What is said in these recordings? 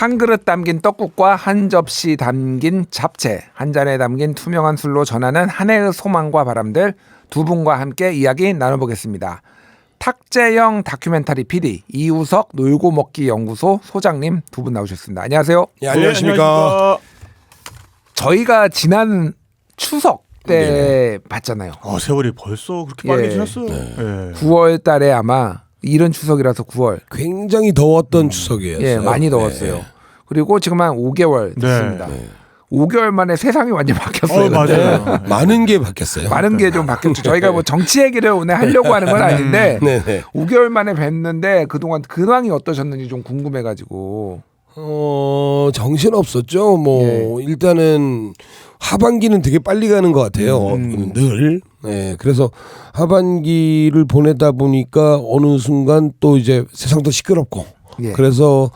한 그릇 담긴 떡국과 한 접시 담긴 잡채, 한 잔에 담긴 투명한 술로 전하는 한 해의 소망과 바람들 두 분과 함께 이야기 나눠보겠습니다. 탁재영 다큐멘터리 PD, 이우석 놀고 먹기 연구소 소장님 두 분 나오셨습니다. 안녕하세요. 예, 안녕하십니까. 저희가 지난 추석 때 봤잖아요. 세월이 벌써 그렇게 빨리 지났어요. 네. 9월 달에 아마 이른 추석이라서 9월. 굉장히 더웠던 추석이었어요. 예, 많이 더웠어요. 네. 그리고 지금 한 5개월 됐습니다. 네. 5개월 만에 세상이 완전히 바뀌었어요. 맞아요. 많은 게 바뀌었어요. 많은 게 좀 바뀌었죠. 저희가 뭐 정치 얘기를 오늘 하려고 하는 건 아닌데 네네. 5개월 만에 뵀는데 그동안 근황이 어떠셨는지 좀 궁금해가지고. 정신 없었죠. 일단은 하반기는 되게 빨리 가는 것 같아요. 늘. 네, 그래서 하반기를 보내다 보니까 어느 순간 또 이제 세상도 시끄럽고. 예. 그래서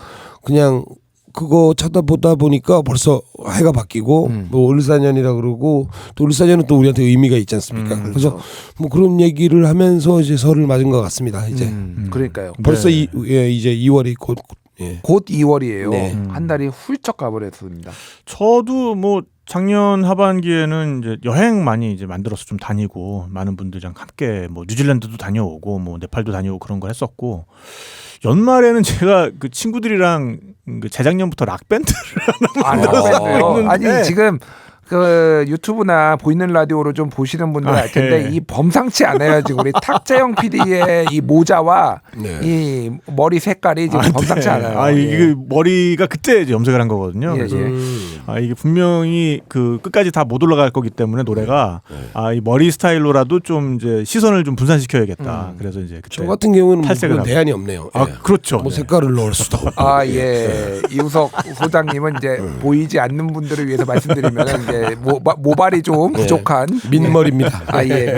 그냥 그거 쳐다보다 보니까 벌써 해가 바뀌고 뭐 을사년이라 그러고 또 을사년은 또 우리한테 의미가 있지 않습니까? 그래서 뭐 그런 얘기를 하면서 이제 설을 맞은 것 같습니다. 이제 그러니까요. 벌써 이제 2월이 곧. 예. 곧 2월이에요. 네. 한 달이 훌쩍 가버렸습니다. 저도 뭐 작년 하반기에는 이제 여행 많이 이제 만들어서 좀 다니고 많은 분들이랑 함께 뭐 뉴질랜드도 다녀오고 뭐 네팔도 다녀오고 그런 걸 했었고 연말에는 제가 그 친구들이랑 그 재작년부터 락 밴드를 만들었어요. 아니 지금 그 유튜브나 보이는 라디오로 좀 보시는 분들 알 텐데 이 범상치 않아요. 지금 우리 탁재영 PD의 이 모자와 이 머리 색깔이 지금 범상치 않아요. 이게 머리가 그때 이제 염색을 한 거거든요. 그래서 이게 분명히 그 끝까지 다 못 올라갈 거기 때문에 노래가 이 머리 스타일로라도 좀 이제 시선을 좀 분산시켜야겠다. 그래서 이제 그때 저 같은 경우는 탈색을 뭐 대안이 없네요. 그렇죠. 뭐 색깔을 넣을 수도. 이우석 소장님은 이제 보이지 않는 분들을 위해서 말씀드리면 이제 모발이 좀 부족한 민머리입니다.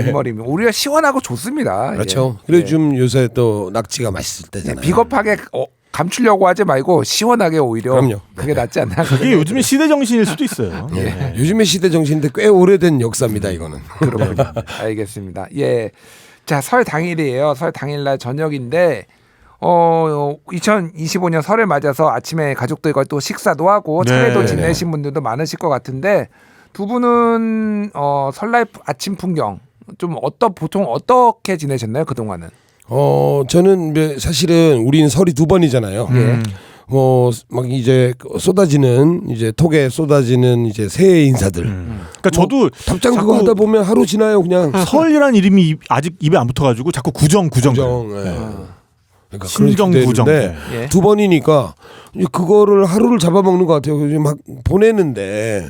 민머리입니다. 우리가 시원하고 좋습니다. 그렇죠. 그리고 좀 요새 또 낙지가 맛있을 때잖아요. 비겁하게 감추려고 하지 말고 시원하게 오히려 그럼요. 그게 낫지 않나. 그게 요즘에 시대 정신일 수도 있어요. 요즘의 시대 정신인데 꽤 오래된 역사입니다. 이거는. 그렇군요. 알겠습니다. 예. 자, 설 당일이에요. 설 당일날 저녁인데 2025년 설을 맞아서 아침에 가족들과 또 식사도 하고 차례도 지내신 분들도 많으실 것 같은데 두 분은 설날 아침 풍경 좀 보통 어떻게 지내셨나요? 그동안은? 저는 사실은 우리는 설이 두 번이잖아요. 막 이제 쏟아지는 이제 톡에 쏟아지는 이제 새해 인사들. 그러니까 저도 답장 그거 하다 보면 하루 지나요 그냥. 설이란 이름이 아직 입에 안 붙어가지고 자꾸 구정. 그러니까 신정 구정. 두 번이니까 그거를 하루를 잡아먹는 것 같아요. 막 보내는데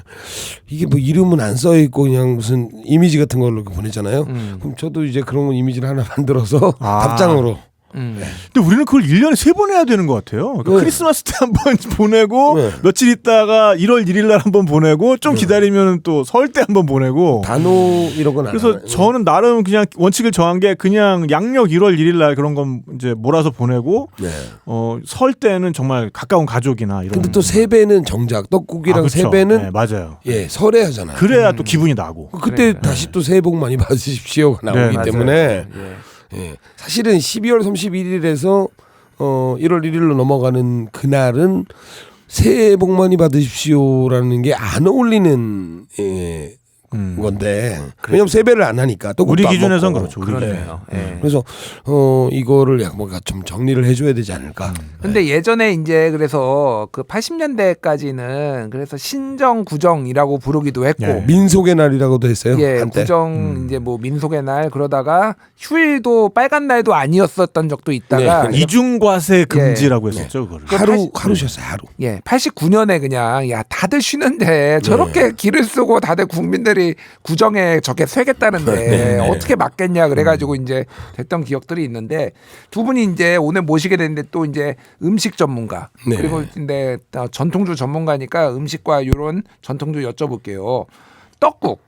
이게 뭐 이름은 안 써 있고 그냥 무슨 이미지 같은 걸로 보내잖아요. 그럼 저도 이제 그런 이미지를 하나 만들어서 답장으로. 근데 우리는 그걸 1년에 3번 해야 되는 것 같아요. 그러니까 크리스마스 때 한 번 보내고 며칠 있다가 1월 1일 날 한 번 보내고 좀 기다리면 또 설 때 한 번 보내고 단오 이런 건 안 그래서 하나요? 저는 나름 그냥 원칙을 정한 게 그냥 양력 1월 1일 날 그런 건 이제 몰아서 보내고 설 때는 정말 가까운 가족이나 이런. 근데 또 세배는 정작 떡국이랑 그렇죠. 세배는 맞아요. 설에 하잖아요. 그래야 또 기분이 나고. 그때 다시 또 새해 복 많이 받으십시오가 나오기 때문에 사실은 12월 31일에서 1월 1일로 넘어가는 그날은 새해 복 많이 받으십시오라는 게 안 어울리는 건데 왜냐면 세배를 안 하니까 또 우리 기준에선 그렇죠. 그러네요. 그래서 이거를 뭔가 좀 정리를 해줘야 되지 않을까. 근데 예전에 이제 그래서 그 80년대까지는 그래서 신정 구정이라고 부르기도 했고 민속의 날이라고도 했어요. 한때. 구정 이제 뭐 민속의 날 그러다가 휴일도 빨간 날도 아니었었던 적도 있다가 이중과세 금지라고 했었죠. 그거를. 하루 쉬었어요. 하루. 89년에 그냥 다들 쉬는데 저렇게 길을 쓰고 다들 국민들이 구정에 저게 쇠겠다는데 어떻게 맞겠냐 그래가지고 이제 됐던 기억들이 있는데 두 분이 이제 오늘 모시게 됐는데 또 이제 음식 전문가 그리고 근데 전통주 전문가니까 음식과 이런 전통주 여쭤볼게요. 떡국.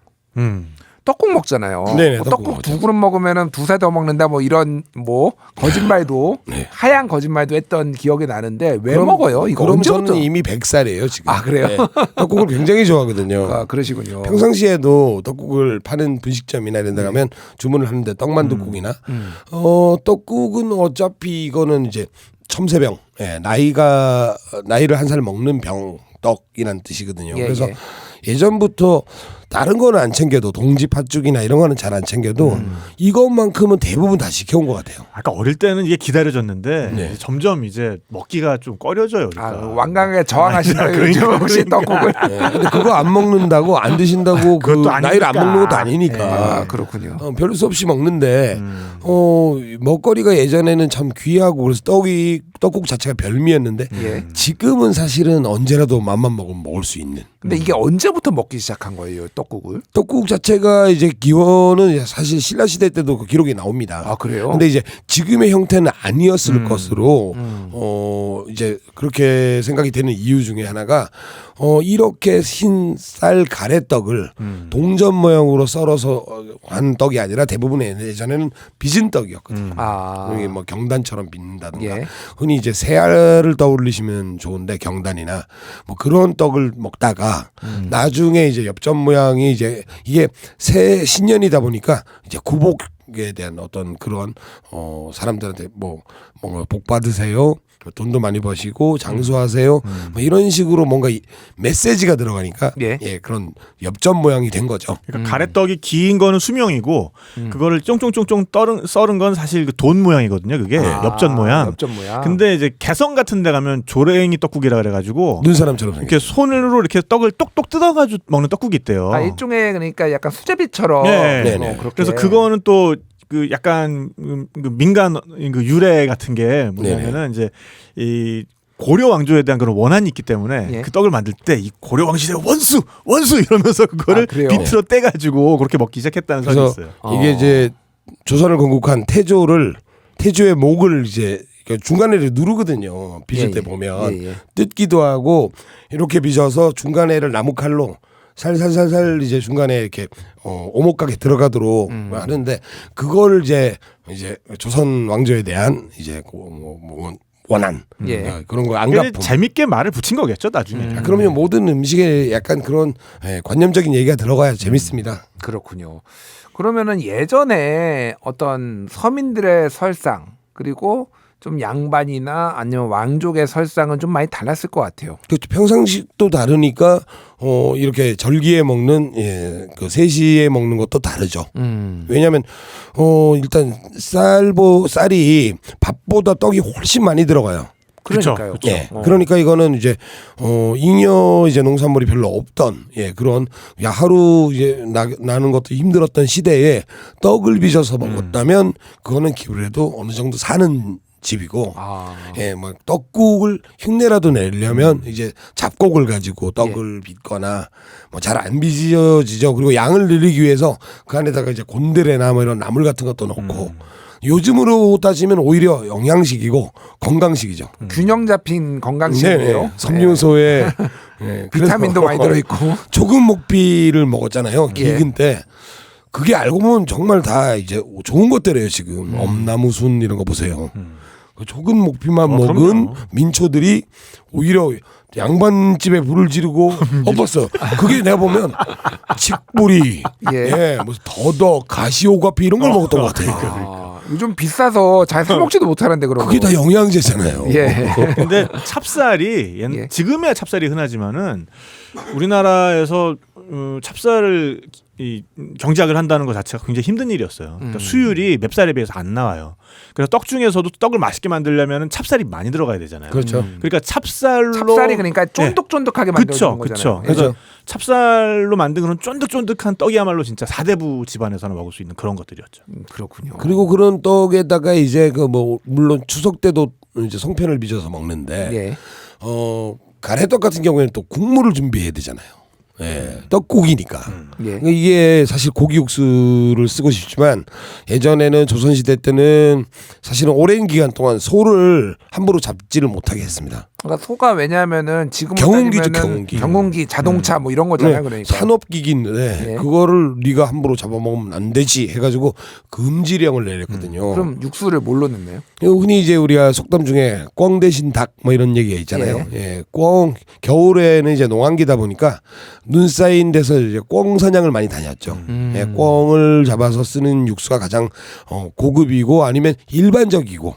떡국 먹잖아요. 떡국 두 그릇 먹으면은 두세 더 먹는다 뭐 이런 뭐 거짓말도 하얀 거짓말도 했던 기억이 나는데 왜 먹어요? 이거 그럼 언제부터? 저는 이미 100살이에요 지금. 그래요? 떡국을 굉장히 좋아하거든요. 그러시군요. 평상시에도 떡국을 파는 분식점이나 이런 데 가면 주문을 하는데 떡만둣국이나 떡국은 어차피 이거는 이제 첨세병, 나이를 한 살 먹는 병 떡이란 뜻이거든요. 예, 그래서 예. 예전부터 다른 거는 안 챙겨도 동지 팥죽이나 이런 거는 잘 안 챙겨도 이것만큼은 대부분 다 지켜온 것 같아요. 아까 어릴 때는 이게 기다려졌는데 네. 점점 이제 먹기가 좀 꺼려져요. 그러니까. 완강하게 저항하시나요? 그러니까, 요즘 혹시 그러니까. 떡국을? 근데 그거 안 먹는다고 안 드신다고 그 그것도 나이를 안 아니니까. 먹는 것도 아니니까. 아, 그렇군요. 별로 수 없이 먹는데 음. 먹거리가 예전에는 참 귀하고 그래서 떡국 자체가 별미였는데 예. 지금은 사실은 언제라도 맘만 먹으면 먹을 수 있는. 근데 이게 언제부터 먹기 시작한 거예요, 떡국을? 떡국 자체가 이제 기원은 사실 신라 시대 때도 그 기록이 나옵니다. 아, 그래요? 근데 이제 지금의 형태는 아니었을 것으로 음. 이제 그렇게 생각이 되는 이유 중에 하나가 이렇게 흰 쌀 가래떡을 동전 모양으로 썰어서 한 떡이 아니라 대부분 예전에는 빚은 떡이었거든요. 아. 여기 뭐 경단처럼 빚는다든가 예. 흔히 이제 새알을 떠올리시면 좋은데 경단이나 뭐 그런 떡을 먹다가 나중에 이제 엽전 모양이 이제 이게 새 신년이다 보니까 이제 구복에 대한 어떤 그런 사람들한테 뭔가 복 받으세요. 돈도 많이 버시고 장수하세요. 뭐 이런 식으로 뭔가 메시지가 들어가니까 예. 그런 엽전 모양이 된 거죠. 그러니까 가래떡이 긴 거는 수명이고 그거를 쫑쫑쫑쫑 썰은 건 사실 그 돈 모양이거든요. 그게 엽전 모양. 엽전 모양. 근데 이제 개성 같은 데 가면 조랭이 떡국이라 그래가지고 눈사람처럼 생겼. 이렇게 손으로 이렇게 떡을 똑똑 뜯어가지고 먹는 떡국이 있대요. 아, 일종의 그러니까 약간 수제비처럼. 네. 네네. 그렇게. 그래서 그거는 또 그 약간 그 민간 그 유래 같은 게 뭐냐면은 이제 이 고려 왕조에 대한 그런 원한이 있기 때문에 예. 그 떡을 만들 때 이 고려 왕실의 원수 이러면서 그거를 그래요? 비틀어 떼가지고 그렇게 먹기 시작했다는 설이 그래서 있어요. 이게 이제 조선을 건국한 태조의 목을 이제 중간에 누르거든요. 빚을 예, 때 예. 보면 예, 예. 뜯기도 하고 이렇게 빚어서 중간에를 나무칼로 살살살살 이제 중간에 이렇게 오목하게 들어가도록 하는데 그걸 이제 조선 왕조에 대한 이제 원한 예. 그런 거 근데 안갚음. 재밌게 말을 붙인 거겠죠 나중에. 그러면 모든 음식에 약간 그런 관념적인 얘기가 들어가야 재밌습니다. 그렇군요. 그러면은 예전에 어떤 서민들의 설상 그리고 좀 양반이나 아니면 왕족의 설상은 좀 많이 달랐을 것 같아요. 그렇죠. 평상식도 다르니까 이렇게 절기에 먹는 그 세시에 먹는 것도 다르죠. 왜냐하면 일단 쌀이 밥보다 떡이 훨씬 많이 들어가요. 그러니까요. 그쵸. 예. 그러니까 이거는 이제 잉여 이제 농산물이 별로 없던 하루 이제 나는 것도 힘들었던 시대에 떡을 빚어서 먹었다면 그거는 기울여도 어느 정도 사는 집이고 아. 뭐 떡국을 흉내라도 내려면 이제 잡곡을 가지고 떡을 빚거나 뭐 잘 안 빚어지죠. 그리고 양을 늘리기 위해서 그 안에다가 이제 곤드레나 뭐 이런 나물 같은 것도 넣고 요즘으로 따지면 오히려 영양식이고 건강식이죠. 균형 잡힌 건강식이에요. 섬유소에 비타민도 많이 들어있고. 조금 목비를 먹었잖아요. 예. 기근 때. 그게 알고 보면 정말 다 이제 좋은 것들이에요. 지금 엄나무순 이런 거 보세요. 그 조금 목비만 먹은 그럼요. 민초들이 오히려 양반집에 불을 지르고 엎었어. 그게 내가 보면 칡뿌리, 예. 무슨 더덕, 가시오과피 이런 걸 먹었던 것 같아요. 아, 요즘 비싸서 잘 사 먹지도 못하는데 그런 그게 거. 다 영양제잖아요. 예. 근데 찹쌀이 예. 지금의 찹쌀이 흔하지만은 우리나라에서 찹쌀을 경작을 한다는 것 자체가 굉장히 힘든 일이었어요. 그러니까 수율이 맵쌀에 비해서 안 나와요. 그래서 떡 중에서도 떡을 맛있게 만들려면 찹쌀이 많이 들어가야 되잖아요. 그렇죠. 그러니까 찹쌀이 그러니까 쫀득쫀득하게 만들어주는 거잖아요. 그래서 찹쌀로 만든 그런 쫀득쫀득한 떡이야말로 진짜 사대부 집안에서나 먹을 수 있는 그런 것들이었죠. 그렇군요. 그리고 그런 떡에다가 이제 물론 추석 때도 이제 송편을 빚어서 먹는데 예. 가래떡 같은 경우에는 또 국물을 준비해야 되잖아요. 떡국이니까. 예. 그러니까 이게 사실 고기 육수를 쓰고 싶지만 예전에는 조선시대 때는 사실은 오랜 기간 동안 소를 함부로 잡지를 못하게 했습니다. 그러니까 소가 왜냐하면은 지금 경운기죠, 따지면은 경운기. 경운기, 자동차 뭐 이런 거잖아요. 그러니까. 산업기기인데 예. 그거를 네가 함부로 잡아먹으면 안 되지 해가지고 금지령을 내렸거든요. 그럼 육수를 뭘로 넣나요? 흔히 이제 우리가 속담 중에 꿩 대신 닭 뭐 이런 얘기가 있잖아요. 꿩 겨울에는 이제 농한기다 보니까 눈 쌓인 데서 이제 꿩 사냥을 많이 다녔죠. 꿩을 잡아서 쓰는 육수가 가장 고급이고 아니면 일반적이고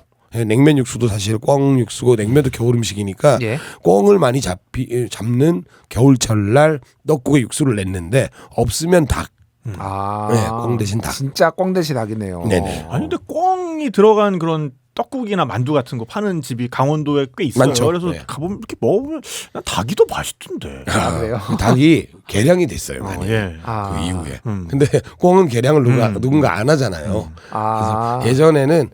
냉면 육수도 사실 꿩 육수고 냉면도 겨울 음식이니까 예. 꿩을 많이 잡는 겨울철날 떡국에 육수를 냈는데 없으면 닭. 아, 네, 꿩 대신 닭. 진짜 꿩 대신 닭이네요. 네네. 아니 근데 꿩이 들어간 그런 떡국이나 만두 같은 거 파는 집이 강원도에 꽤 있어요. 많죠. 그래서 네. 가보면 이렇게 먹으면 난 닭이 더 맛있던데. 아, 그래요? 닭이 개량이 됐어요 많이. 예. 아, 그 이후에. 음. 근데 꿩은 개량을 누군가 안 하잖아요. 아, 그래서 예전에는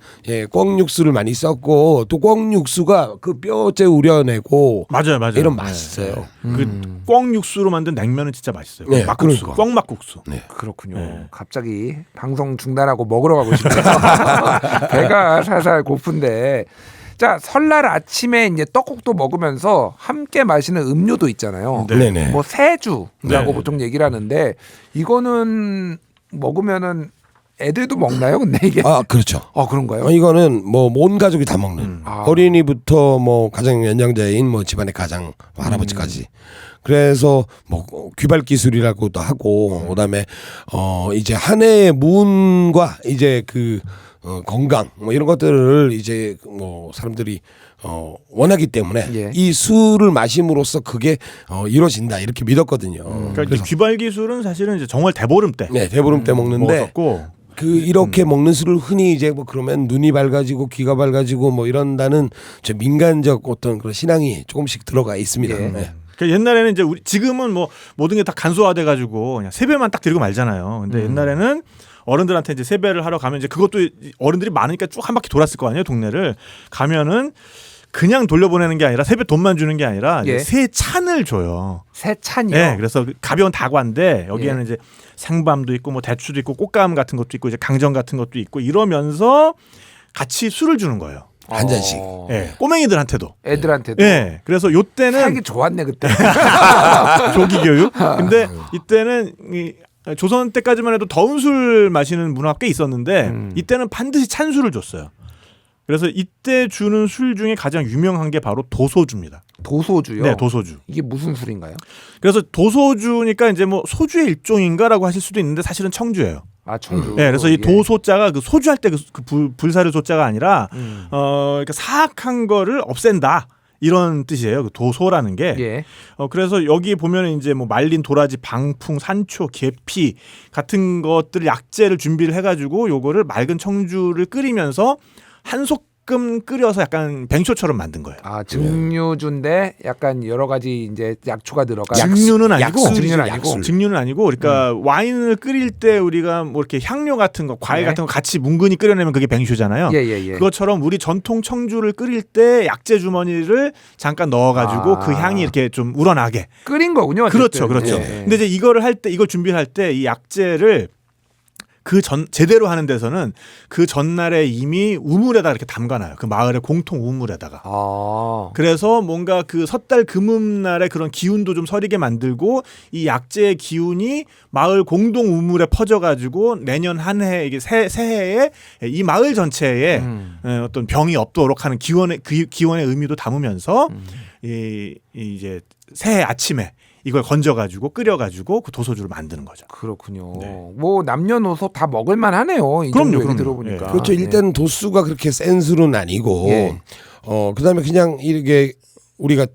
꿩 육수를 많이 썼고 또 꿩 육수가 그 뼈째 우려내고 맞아요. 이런 맛있어요. 그 육수로 만든 냉면은 진짜 맛있어요. 네, 막국수, 그러니까. 꿩막국수. 네. 그렇군요. 네. 갑자기 방송 중단하고 먹으러 가고 싶네요. 배가 살살 고픈데. 자, 설날 아침에 이제 떡국도 먹으면서 함께 마시는 음료도 있잖아요. 네. 네네. 뭐 새주라고 네. 보통 얘기를 하는데 이거는 먹으면은 애들도 먹나요? 근데 이게 아 그렇죠. 그런가요? 이거는 뭐 온 가족이 다 먹는 아. 어린이부터 뭐 가장 연장자인 뭐 집안의 가장 할아버지까지. 그래서 뭐 귀발 기술이라고도 하고 그다음에 이제 한 해의 문과 이제 그 건강 뭐 이런 것들을 이제 뭐 사람들이 원하기 때문에 예. 이 술을 마심으로써 그게 이루어진다 이렇게 믿었거든요. 그러니까 그래서 귀발 기술은 사실은 이제 정월 대보름 때 네 대보름 때 먹는데 먹었고 그 이렇게 먹는 술을 흔히 이제 뭐 그러면 눈이 밝아지고 귀가 밝아지고 뭐 이런다는 저 민간적 어떤 그런 신앙이 조금씩 들어가 있습니다. 예. 네. 그러니까 옛날에는 이제 지금은 뭐 모든 게 다 간소화돼 가지고 그냥 세배만 딱 드리고 말잖아요. 근데 옛날에는 어른들한테 이제 세배를 하러 가면 이제 그것도 어른들이 많으니까 쭉 한 바퀴 돌았을 거 아니에요, 동네를. 가면은 그냥 돌려보내는 게 아니라 세배 돈만 주는 게 아니라 예. 새 찬을 줘요. 새 찬이요. 네, 그래서 가벼운 다과인데 여기에는 이제 생밤도 있고 뭐 대추도 있고 꽃감 같은 것도 있고 이제 강정 같은 것도 있고 이러면서 같이 술을 주는 거예요. 한 잔씩. 예, 꼬맹이들한테도. 애들한테도. 예, 그래서 요때는 살기 좋았네 그때. 조기 교육. 근데 이때는 이 조선 때까지만 해도 더운 술 마시는 문화가 꽤 있었는데 이때는 반드시 찬 술을 줬어요. 그래서 이때 주는 술 중에 가장 유명한 게 바로 도소주입니다. 도소주요. 네, 도소주. 이게 무슨 술인가요? 그래서 도소주니까 이제 뭐 소주의 일종인가라고 하실 수도 있는데 사실은 청주예요. 아, 청주. 네, 그래서 이 예. 도소자가 그 소주할 때 그 불사를 소자가 아니라 그러니까 사악한 거를 없앤다. 이런 뜻이에요. 그 도소라는 게. 예. 그래서 여기 보면 이제 뭐 말린 도라지, 방풍, 산초, 계피 같은 것들 약재를 준비를 해가지고 요거를 맑은 청주를 끓이면서 한 소끔 끓여서 약간 백쇼처럼 만든 거예요. 아, 증류주인데 약간 여러 가지 이제 약초가 들어간. 증류는 아니고, 증류는 아니고. 증류는 아니고, 그러니까 와인을 끓일 때 우리가 뭐 이렇게 향료 같은 거, 과일 네. 같은 거 같이 뭉근히 끓여내면 그게 백쇼잖아요. 예. 그것처럼 우리 전통 청주를 끓일 때 약재 주머니를 잠깐 넣어가지고 아. 그 향이 이렇게 좀 우러나게. 끓인 거군요. 그렇죠, 어쨌든. 그렇죠. 예. 근데 이제 이거를 할 때, 이걸 준비를 할 때 이 약재를 제대로 하는 데서는 그 전날에 이미 우물에다 이렇게 담가놔요. 그 마을의 공통 우물에다가. 아. 그래서 뭔가 그 섣달 금음날에 그런 기운도 좀 서리게 만들고 이 약재의 기운이 마을 공동 우물에 퍼져가지고 내년 한 해 이게 새해에 이 마을 전체에 어떤 병이 없도록 하는 기원의 의미도 담으면서 이제 새해 아침에 이걸 건져가지고 끓여가지고 그 도소주를 만드는 거죠. 그렇군요. 네. 뭐 남녀노소 다 먹을만하네요. 이 그럼요, 정도 얘기 그럼요. 들어보니까. 예. 그렇죠. 예. 일단 도수가 그렇게 센 술은 아니고 예. 그다음에 그냥 이렇게 우리가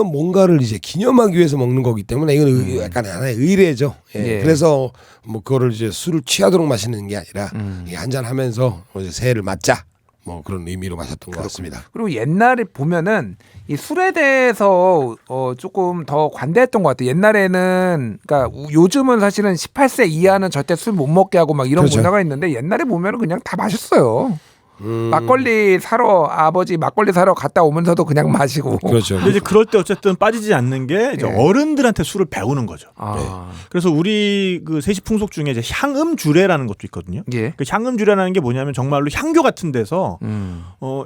뭔가를 이제 기념하기 위해서 먹는 거기 때문에 이건 약간 하나의 의례죠. 예. 예. 그래서 뭐 그거를 이제 술을 취하도록 마시는 게 아니라 한잔 하면서 이제 새해를 맞자. 뭐 그런 의미로 마셨던 것 같습니다. 그리고 옛날에 보면은 이 술에 대해서 조금 더 관대했던 것 같아요. 옛날에는 그러니까 요즘은 사실은 18세 이하는 절대 술 못 먹게 하고 막 이런 그렇죠. 문화가 있는데 옛날에 보면은 그냥 다 마셨어요. 막걸리 사러 아버지 막걸리 사러 갔다 오면서도 그냥 마시고. 그렇죠. 근데 이제 그럴 때 어쨌든 빠지지 않는 게 이제 예. 어른들한테 술을 배우는 거죠. 아. 그래서 우리 그 세시 풍속 중에 이제 향음주례라는 것도 있거든요. 예. 그 향음주례라는 게 뭐냐면 정말로 향교 같은 데서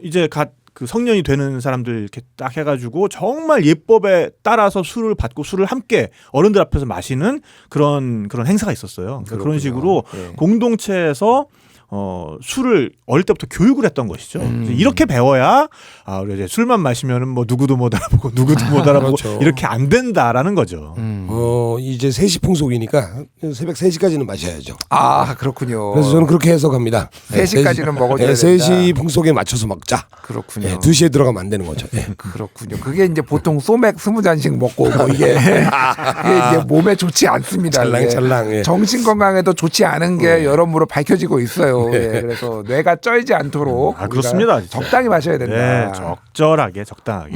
이제 그 성년이 되는 사람들 이렇게 딱 해가지고 정말 예법에 따라서 술을 받고 술을 함께 어른들 앞에서 마시는 그런 행사가 있었어요. 그러니까 그런 그렇군요. 식으로 예. 공동체에서 술을 어릴 때부터 교육을 했던 것이죠. 이렇게 배워야 우리 이제 술만 마시면은 뭐 누구도 못 알아보고 누구도 못 알아보고 그렇죠. 이렇게 안 된다라는 거죠. 이제 3시 풍속이니까 새벽 3시까지는 마셔야죠. 아 그렇군요. 그래서 저는 그렇게 해석합니다. 3시까지는 먹어줘야 된다. 3시 풍속에 맞춰서 먹자. 그렇군요. 예, 2시에 들어가면 안 되는 거죠. 예. 그렇군요. 그게 이제 보통 소맥 20잔씩 먹고 뭐 이게 이제 몸에 좋지 않습니다. 이게. 찰랑찰랑. 예. 정신 건강에도 좋지 않은 게 여러모로 밝혀지고 있어요. 예, 그래서 뇌가 쩔지 않도록 우리가 그렇습니다. 진짜. 적당히 마셔야 된다. 네, 적절하게 적당하게.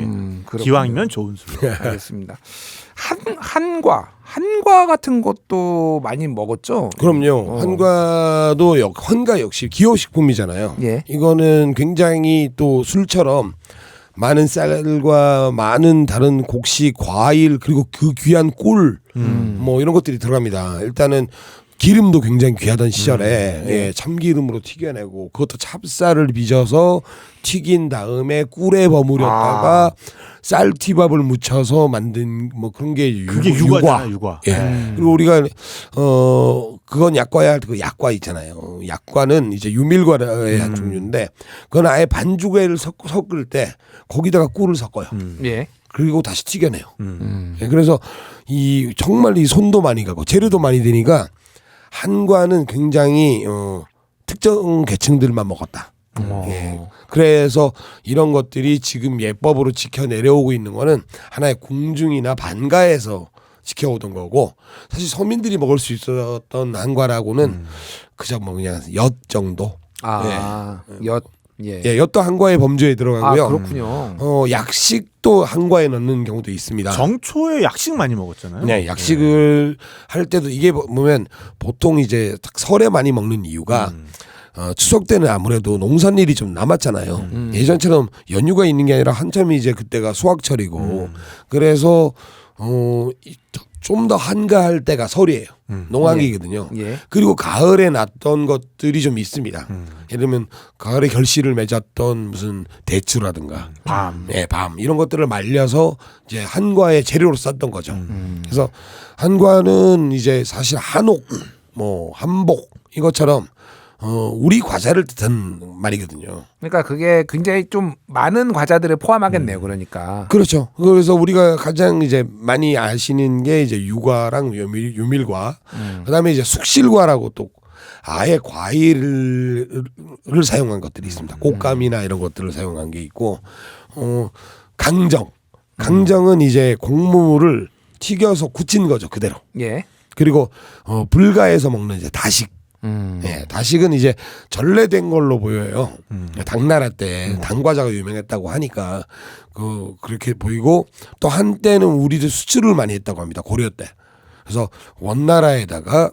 그렇군요. 기왕이면 좋은 술. 알겠습니다. 한과 같은 것도 많이 먹었죠. 그럼요. 환과 역시 기호식품이잖아요. 예. 이거는 굉장히 또 술처럼 많은 쌀과 많은 다른 곡식, 과일 그리고 그 귀한 꿀 뭐 이런 것들이 들어갑니다. 일단은 기름도 굉장히 귀하던 시절에 예, 참기름으로 튀겨내고 그것도 찹쌀을 빚어서 튀긴 다음에 꿀에 버무렸다가 쌀티밥을 묻혀서 만든 뭐 그런 게 그게 육아잖아요, 육아. 예. 그리고 우리가 그건 약과야 그 약과 있잖아요. 약과는 이제 유밀과의 한 종류인데 그건 아예 반죽을 섞을 때 거기다가 꿀을 섞어요. 예. 그리고 다시 튀겨내요. 예, 그래서 이 정말 이 손도 많이 가고 재료도 많이 되니까 한과는 굉장히 특정 계층들만 먹었다. 예. 그래서 이런 것들이 지금 예법으로 지켜 내려오고 있는 거는 하나의 궁중이나 반가에서 지켜오던 거고 사실 서민들이 먹을 수 있었던 한과라고는 그저 뭐 그냥 엿 정도. 엿. 예. 예, 엿도 한과의 범주에 들어가고요. 그렇군요. 약식도 한과에 넣는 경우도 있습니다. 정초에 약식 많이 먹었잖아요. 네, 약식을 할 때도 이게 보면 보통 이제 딱 설에 많이 먹는 이유가 추석 때는 아무래도 농산일이 좀 남았잖아요. 예전처럼 연휴가 있는 게 아니라 한참 이제 그때가 수확철이고 그래서 좀 더 한가할 때가 설이에요. 농한기거든요. 예. 그리고 가을에 났던 것들이 좀 있습니다. 예를 들면 가을에 결실을 맺었던 무슨 대추라든가 밤 이런 것들을 말려서 이제 한과의 재료로 썼던 거죠. 그래서 한과는 이제 사실 한옥, 뭐 한복 이것처럼 우리 과자를 뜻하는 말이거든요. 그러니까 그게 굉장히 좀 많은 과자들을 포함하겠네요. 그러니까. 그렇죠. 그래서 우리가 가장 이제 많이 아시는 게 이제 유과랑 유밀과, 그다음에 이제 숙실과라고 또 아예 과일을 사용한 것들이 있습니다. 곶감이나 이런 것들을 사용한 게 있고, 강정은 이제 곡물을 튀겨서 굳힌 거죠 그대로. 예. 그리고 불가에서 먹는 이제 다식. 예, 다식은 이제 전래된 걸로 보여요. 당나라 때 당과자가 유명했다고 하니까 그렇게 보이고 또 한때는 우리도 수출을 많이 했다고 합니다. 고려 때. 그래서 원나라에다가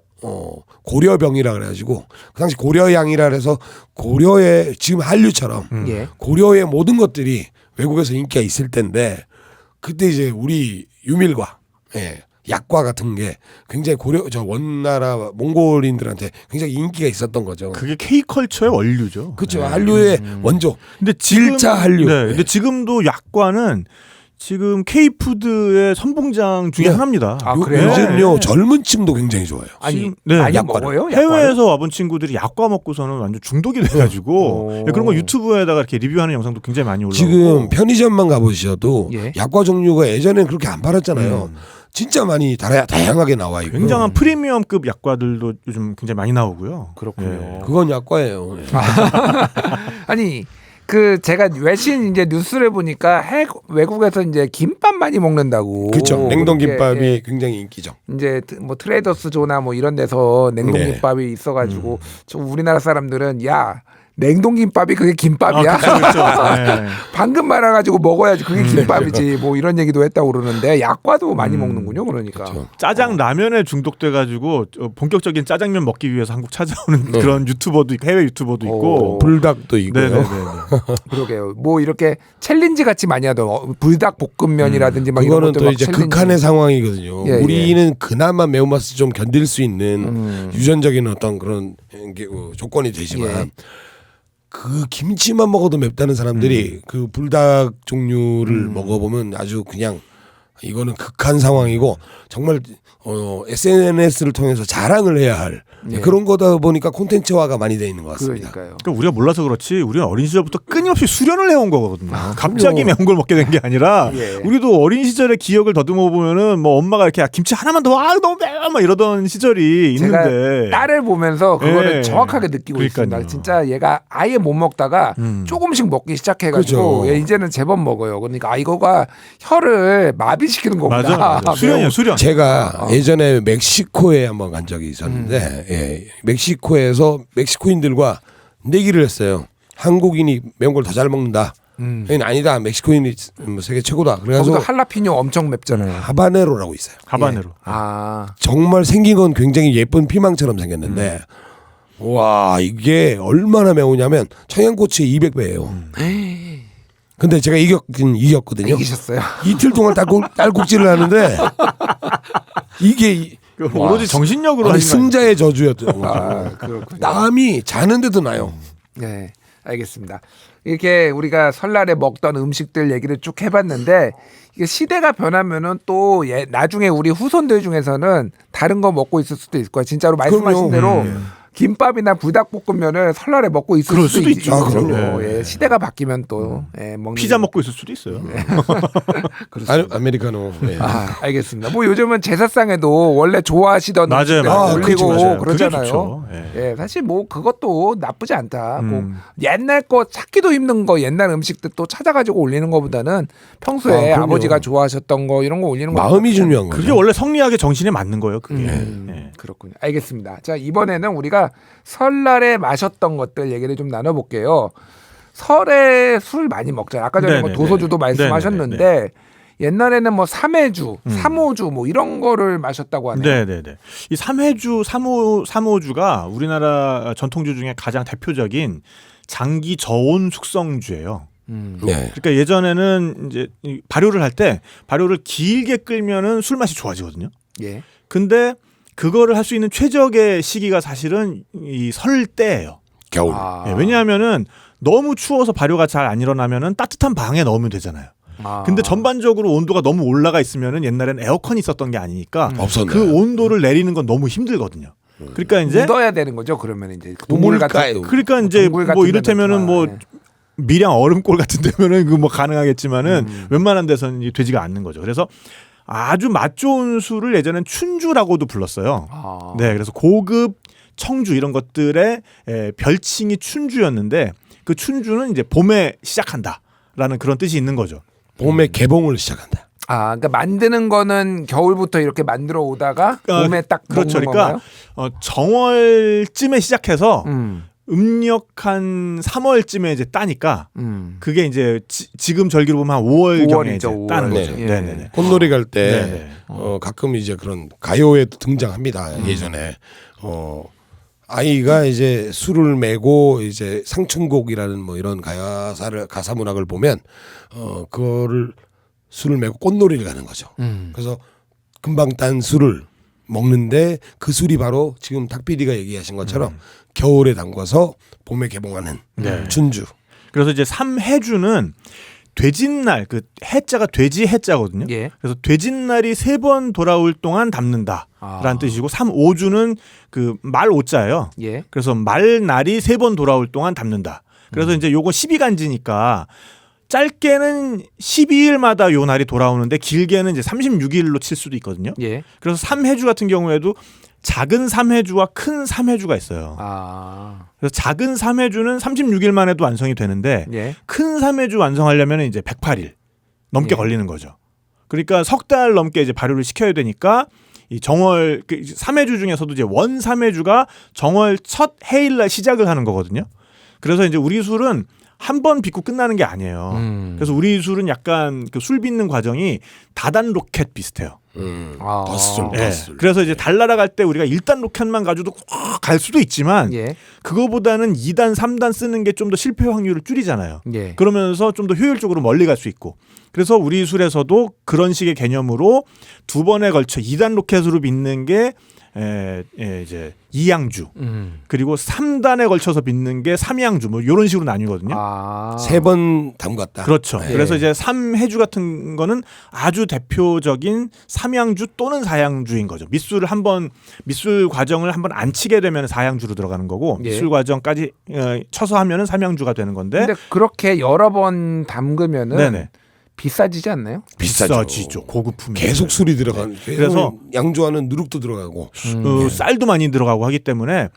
고려병이라 그래가지고 그 당시 고려양이라 해서 고려의 지금 한류처럼 예. 고려의 모든 것들이 외국에서 인기가 있을 때인데 그때 이제 우리 유밀과 약과 같은 게 굉장히 원나라 몽골인들한테 굉장히 인기가 있었던 거죠. 그게 K컬처의 원류죠. 그렇죠. 한류의 원조. 근데 질차 한류. 네. 근데 지금도 약과는 지금 K푸드의 선봉장 중에 네. 하나입니다. 그래요? 요즘요 젊은 층도 굉장히 좋아해요. 아니 지금, 네. 많이 약과를. 먹어요? 약과를? 해외에서 와본 친구들이 약과 먹고서는 완전 중독이 돼가지고 그런 거 유튜브에다가 이렇게 리뷰하는 영상도 굉장히 많이 올라오고 지금 편의점만 가보셔도 예. 약과 종류가 예전에는 그렇게 안 팔았잖아요. 진짜 많이 다양하게 나와 있고. 굉장한 프리미엄급 약과들도 요즘 굉장히 많이 나오고요. 그렇군요. 그건 약과예요. 아니 제가 외신 이제 뉴스를 보니까 외국에서 이제 김밥 많이 먹는다고. 그렇죠. 냉동 그렇게, 김밥이 예. 굉장히 인기죠. 이제 뭐 트레이더스조나 뭐 이런 데서 냉동 김밥이 있어가지고 저 우리나라 사람들은 야 냉동김밥이 그게 김밥이야? 그렇죠. 네. 방금 말아가지고 먹어야지 그게 김밥이지. 뭐 이런 얘기도 했다고 그러는데 약과도 많이 먹는군요. 그러니까. 그렇죠. 짜장 라면에 중독돼가지고 본격적인 짜장면 먹기 위해서 한국 찾아오는 그런 유튜버도 있고 해외 유튜버도 있고. 불닭도 있고요. 네네네. 그러게요. 뭐 이렇게 챌린지 같이 많이 하던 불닭 볶음면이라든지 막 이런 그거는 것들 또 막 이제 챌린지. 극한의 상황이거든요. 예, 우리는 그나마 매운맛을 좀 견딜 수 있는 유전적인 어떤 그런 조건이 되지만 예. 그 김치만 먹어도 맵다는 사람들이 그 불닭 종류를 먹어보면 아주 그냥 이거는 극한 상황이고 정말 SNS를 통해서 자랑을 해야 할 예. 그런 거다 보니까 콘텐츠화가 많이 돼 있는 것 같습니다. 그러니까요. 그러니까 우리가 몰라서 그렇지 우리는 어린 시절부터 끊임없이 수련을 해온 거거든요. 갑자기 매운 걸 먹게 된 게 아니라 예. 우리도 어린 시절의 기억을 더듬어 보면은 뭐 엄마가 이렇게 김치 하나만 더 너무 매워 막 이러던 시절이 제가 있는데 딸을 보면서 그거를 예. 정확하게 느끼고 그러니까요. 있습니다. 진짜 얘가 아예 못 먹다가 조금씩 먹기 시작해가지고 그렇죠. 얘 이제는 제법 먹어요. 그러니까 이거가 혀를 마비시키는 거구나. 맞아. 수련이야 수련. 제가 예전에 멕시코에 한번 간 적이 있었는데 예, 멕시코에서 멕시코인들과 내기를 했어요. 한국인이 매운 걸 더 잘 먹는다. 아니다. 멕시코인이 세계 최고다. 거기도 그래서 할라피뇨 엄청 맵잖아요. 하바네로라고 있어요. 하바네로. 아, 정말 생긴 건 굉장히 예쁜 피망처럼 생겼는데 와 이게 얼마나 매우냐면 청양고추의 200배예요. 근데 제가 이겼거든요. 이기셨어요? 이틀 동안 딸꾹질을 하는데 이게 오로지 정신력으로 아니, 하신 거 아니에요? 승자의 저주였던 거죠. 아, 그렇군요. 남이 자는데도 나요. 네, 알겠습니다. 이렇게 우리가 설날에 먹던 음식들 얘기를 쭉 해봤는데 이게 시대가 변하면은 또 나중에 우리 후손들 중에서는 다른 거 먹고 있을 수도 있을 거예요. 진짜로 말씀하신 그럼요. 대로 김밥이나 불닭볶음면을 설날에 먹고 있을 그럴 수도 수도 있죠. 아, 그럼요. 있죠. 예, 시대가 바뀌면 또 먹는 피자 먹고 있을 수도 있어요. 아메리카노. 네. 아, 알겠습니다. 뭐 요즘은 제사상에도 원래 좋아하시던 맞아요, 음식들 맞아요. 올리고 그렇죠, 맞아요. 그게 그러잖아요. 좋죠. 예, 사실 뭐 그것도 나쁘지 않다. 뭐 옛날 거 찾기도 힘든 거 옛날 음식들 또 찾아가지고 올리는 거보다는 평소에 그럼요. 아버지가 좋아하셨던 거 이런 거 올리는 거 마음이 나쁘지 중요한 거죠. 그게 원래 성리학의 정신에 맞는 거예요. 그게. 예. 그렇군요. 알겠습니다. 자, 이번에는 우리가 설날에 마셨던 것들 얘기를 좀 나눠볼게요. 설에 술 많이 먹잖아요. 아까 전에 뭐 네네네. 도소주도 말씀하셨는데 옛날에는 뭐 삼해주, 삼호주 뭐 이런 거를 마셨다고 하네요. 네네네. 이 삼해주, 삼호주가 우리나라 전통주 중에 가장 대표적인 장기 저온 숙성주예요. 네. 그러니까 예전에는 이제 이 발효를 할 때 발효를 길게 끌면은 술 맛이 좋아지거든요. 예. 근데 그거를 할 수 있는 최적의 시기가 사실은 이 설 때예요. 겨울. 아. 예, 왜냐하면은 너무 추워서 발효가 잘 안 일어나면은 따뜻한 방에 넣으면 되잖아요. 아. 근데 전반적으로 온도가 너무 올라가 있으면은 옛날에는 에어컨이 있었던 게 아니니까 없었네. 그 온도를 내리는 건 너무 힘들거든요. 그러니까 이제 묻어야 되는 거죠. 그러면 이제 동물 같은 우물가요. 그러니까 이제 동굴 같은 뭐 이를테면은 데는 뭐 네. 밀양 얼음골 같은 데면은 그 뭐 가능하겠지만은 웬만한 데서는 이제 되지가 않는 거죠. 그래서 아주 맛 좋은 술을 예전엔 춘주라고도 불렀어요. 아. 네, 그래서 고급 청주 이런 것들의 별칭이 춘주였는데 그 춘주는 이제 봄에 시작한다라는 그런 뜻이 있는 거죠. 봄에 개봉을 시작한다. 아, 그러니까 만드는 거는 겨울부터 이렇게 만들어 오다가 봄에 딱 그렇죠. 먹는 그러니까 건가요? 정월쯤에 시작해서 음. 음력 한 3월쯤에 이제 따니까 그게 이제 지금 절기로 보면 한 5월경에 5월이죠, 이제 5월. 따는 거죠. 네. 네네네. 꽃놀이 갈 때 네네. 가끔 이제 그런 가요에 등장합니다. 예전에 아이가 이제 술을 메고 이제 상춘곡이라는 뭐 이런 가사 문학을 보면 그거를 술을 메고 꽃놀이를 가는 거죠. 그래서 금방 딴 술을 먹는데 그 술이 바로 지금 탁PD가 얘기하신 것처럼 겨울에 담궈서 봄에 개봉하는 네. 춘주. 그래서 이제 삼해주는 돼진날 그 해자가 돼지 해자거든요. 예. 그래서 돼진날이 3번 돌아올 동안 담는다라는 아. 뜻이고 삼오주는 그 말 오자예요. 예. 그래서 말날이 3번 돌아올 동안 담는다. 그래서 이제 요거 12간지니까 짧게는 12일마다 요 날이 돌아오는데 길게는 이제 36일로 칠 수도 있거든요. 예. 그래서 삼해주 같은 경우에도 작은 삼해주와 큰 삼해주가 있어요. 아. 그래서 작은 삼해주는 36일만 해도 완성이 되는데 예. 큰 삼해주 완성하려면 이제 108일 넘게 예. 걸리는 거죠. 그러니까 석 달 넘게 이제 발효를 시켜야 되니까 이 정월 그 삼해주 중에서도 이제 원 삼해주가 정월 첫 해일날 시작을 하는 거거든요. 그래서 이제 우리 술은 한 번 빚고 끝나는 게 아니에요. 그래서 우리 술은 약간 그 술 빚는 과정이 다단 로켓 비슷해요. 아. 더스술. 예. 그래서 이제 달나라 갈 때 우리가 1단 로켓만 가져도 확 갈 수도 있지만 예. 그거보다는 2단, 3단 쓰는 게 좀 더 실패 확률을 줄이잖아요. 예. 그러면서 좀 더 효율적으로 멀리 갈 수 있고. 그래서 우리 술에서도 그런 식의 개념으로 2번에 걸쳐 2단 로켓으로 빚는 게 이제 2양주 그리고 3단에 걸쳐서 빚는 게 3양주 뭐 이런 식으로 나뉘거든요. 아. 3번 담갔다. 그렇죠. 네. 그래서 이제 3해주 같은 거는 아주 대표적인 3양주 또는 4양주인 거죠. 밑술 과정을 한번 안 치게 되면 4양주로 들어가는 거고 예. 밑술 과정까지 쳐서 하면은 3양주가 되는 건데 근데 그렇게 여러 번 담그면은 네네. 비싸지지 않나요? 비싸지죠. 고급품이 계속 술이 들어가는. 그래서 양조하는 누룩도 들어가고. 쌀도 많이 들어가고 하기 때문에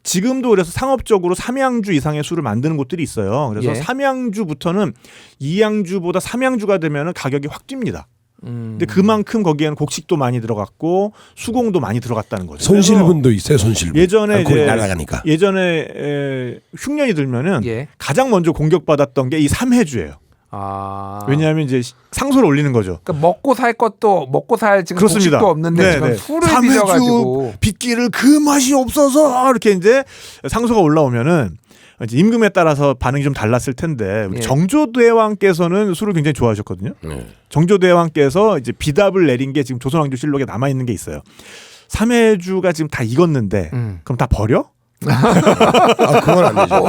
지금도 그래서 상업적으로 3양주 이상의 술을 만드는 곳들이 있어요. 그래서 예. 3양주부터는 2양주보다 3양주가 되면 가격이 확 뜁니다. 근데 그만큼 거기에는 곡식도 많이 들어갔고 수공도 많이 들어갔다는 거죠. 손실분도 있어요. 손실분. 예전에 알코올이 이제 날아가니까. 예전에 흉년이 들면은 예. 가장 먼저 공격받았던 게 이 3해주예요. 아. 왜냐하면 이제 상소를 올리는 거죠. 그러니까 먹고 살 것도 먹고 살 지금 그렇습니다. 곡식도 없는데 네, 지금 네. 술을 3해주 빚어가지고 빚기를 그 맛이 없어서 이렇게 이제 상소가 올라오면은 이제 임금에 따라서 반응이 좀 달랐을 텐데 우리 예. 정조대왕께서는 술을 굉장히 좋아하셨거든요. 정조대왕께서 이제 비답을 내린 게 지금 조선왕조실록에 남아 있는 게 있어요. 3해주가 지금 다 익었는데 그럼 다 버려? 아, 그건 안 되죠.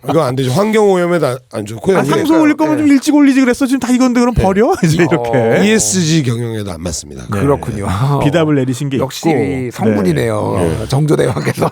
이건 안 되죠. 환경 오염에 안 좋고. 상소 올릴 거면 좀 일찍 올리지 그랬어. 지금 다 익었는데 그럼 버려? 이제 이렇게 ESG 경영에도 안 맞습니다. 네. 그렇군요. 비답을 내리신 게 역시 있고 성분이네요. 네. 정조대왕께서.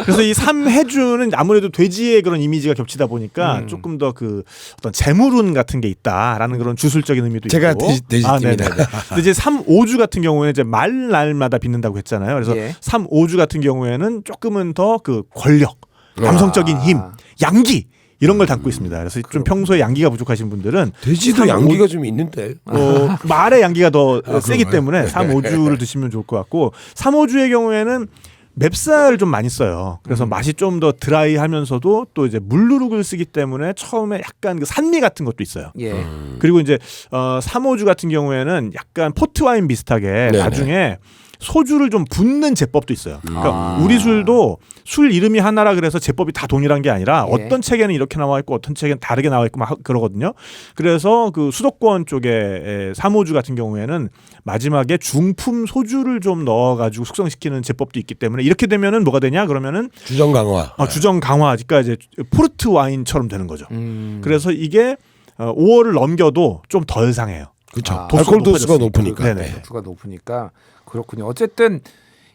그래서 이 3해주는 아무래도 돼지의 그런 이미지가 겹치다 보니까 조금 더 그 어떤 재물운 같은 게 있다라는 그런 주술적인 의미도 제가 있고. 돼지입니다. 네네네. 근데 이제 3, 5주 같은 경우에는 이제 말날마다 빚는다고 했잖아요. 그래서 예. 3, 5주 같은 경우에는 조금은 더 그 권력, 감성적인 힘, 양기 이런 걸 담고 있습니다. 그래서 좀 평소에 양기가 부족하신 분들은 돼지도 3, 양기가 좀 있는데. 말의 양기가 더 세기 그런가요? 때문에 3, 5주를 드시면 좋을 것 같고 3, 5주의 경우에는 맵쌀을 좀 많이 써요. 그래서 맛이 좀 더 드라이하면서도 또 이제 물누룩을 쓰기 때문에 처음에 약간 그 산미 같은 것도 있어요. 예. 그리고 이제 3, 5주 같은 경우에는 약간 포트 와인 비슷하게 네네. 나중에 소주를 좀 붓는 제법도 있어요. 그러니까 우리 술도 술 이름이 하나라 그래서 제법이 다 동일한 게 아니라 예. 어떤 책에는 이렇게 나와 있고 어떤 책에는 다르게 나와 있고 막 그러거든요. 그래서 그 수도권 쪽에 3호주 같은 경우에는 마지막에 중품 소주를 좀 넣어가지고 숙성시키는 제법도 있기 때문에 이렇게 되면은 뭐가 되냐 그러면은 주정 강화. 주정 강화, 그러니까 이제 포르트 와인처럼 되는 거죠. 그래서 이게 5월을 넘겨도 좀 덜 상해요. 그렇죠. 아. 알코올 도수가 높으니까. 네네. 도수가 높으니까 그렇군요. 어쨌든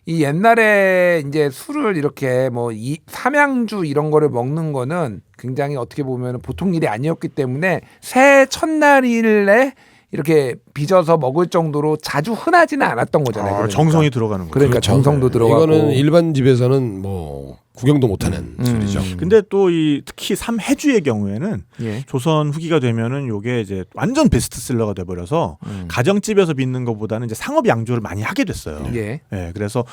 이 옛날에 이제 술을 이렇게 뭐 삼양주 이런 거를 먹는 거는 굉장히 어떻게 보면 보통 일이 아니었기 때문에 새해 첫날일에 이렇게 빚어서 먹을 정도로 자주 흔하지는 않았던 거잖아요. 그러니까. 정성이 들어가는 거죠. 그러니까 그렇죠. 정성도 들어가고. 이거는 일반 집에서는 뭐 구경도 못하는 술이죠. 근데 또 이 특히 3해주의 경우에는 예. 조선 후기가 되면은 요게 이제 완전 베스트셀러가 돼버려서 가정집에서 빚는 것보다는 이제 상업 양조를 많이 하게 됐어요. 예. 예, 그래서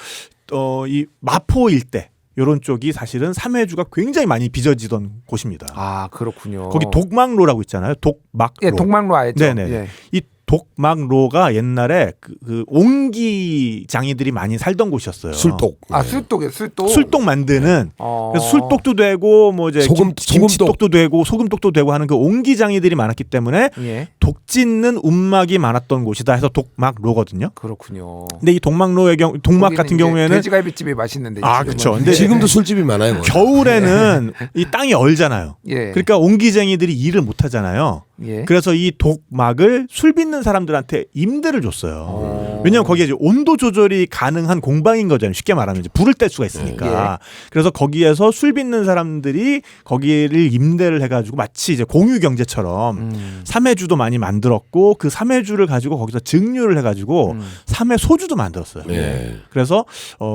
이 마포 일대 요런 쪽이 사실은 3해주가 굉장히 많이 빚어지던 곳입니다. 아 그렇군요. 거기 독막로라고 있잖아요. 독막로. 예, 독막로 알죠. 네네. 예. 이 독막로가 옛날에 그 옹기장이들이 많이 살던 곳이었어요. 술독. 아 술독이요, 술독. 술독 만드는 그래서 술독도 되고 뭐 이제 김치독도 되고 소금독도 되고 하는 그 옹기장이들이 많았기 때문에 예. 독짓는 움막이 많았던 곳이다 해서 독막로거든요. 그렇군요. 근데 이 독막 같은 경우에는 돼지갈비집이 맛있는데. 그렇죠. 근데 지금도 술집이 많아요. 겨울에는 이 땅이 얼잖아요. 예. 그러니까 옹기쟁이들이 일을 못 하잖아요. 예. 그래서 이 독막을 술 빚는 사람들한테 임대를 줬어요. 왜냐하면 거기에 이제 온도 조절이 가능한 공방인 거잖아요. 쉽게 말하면 이제 불을 뗄 수가 있으니까. 그래서 거기에서 술 빚는 사람들이 거기를 임대를 해가지고 마치 이제 공유 경제처럼 삼해주도 많이 만들었고 그 삼해주를 가지고 거기서 증류를 해가지고 삼해 소주도 만들었어요. 예. 그래서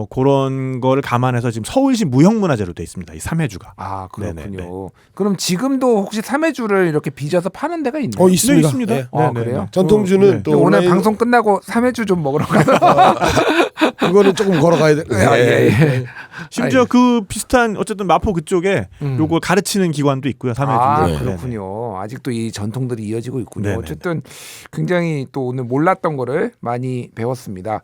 그런 거를 감안해서 지금 서울시 무형문화재로 돼 있습니다. 이 삼해주가. 아 그렇군요. 네네. 그럼 지금도 혹시 삼해주를 이렇게 빚어서 파는 데가 있나요? 있습니다. 네, 있습니다. 예. 아, 네, 네, 그래요? 네. 전통주는 네. 또 오늘 온라인- 방송 끝나고 삼해주 좀 먹으러 가요. 그거는 조금 걸어가야 돼. 아, 예. 심지어 그 비슷한 어쨌든 마포 그쪽에 요거 가르치는 기관도 있고요. 삼해주. 아 네. 그렇군요. 아직도 이 전통들이 이어지고 있군요. 네네. 어쨌든 굉장히 또 오늘 몰랐던 거를 많이 배웠습니다.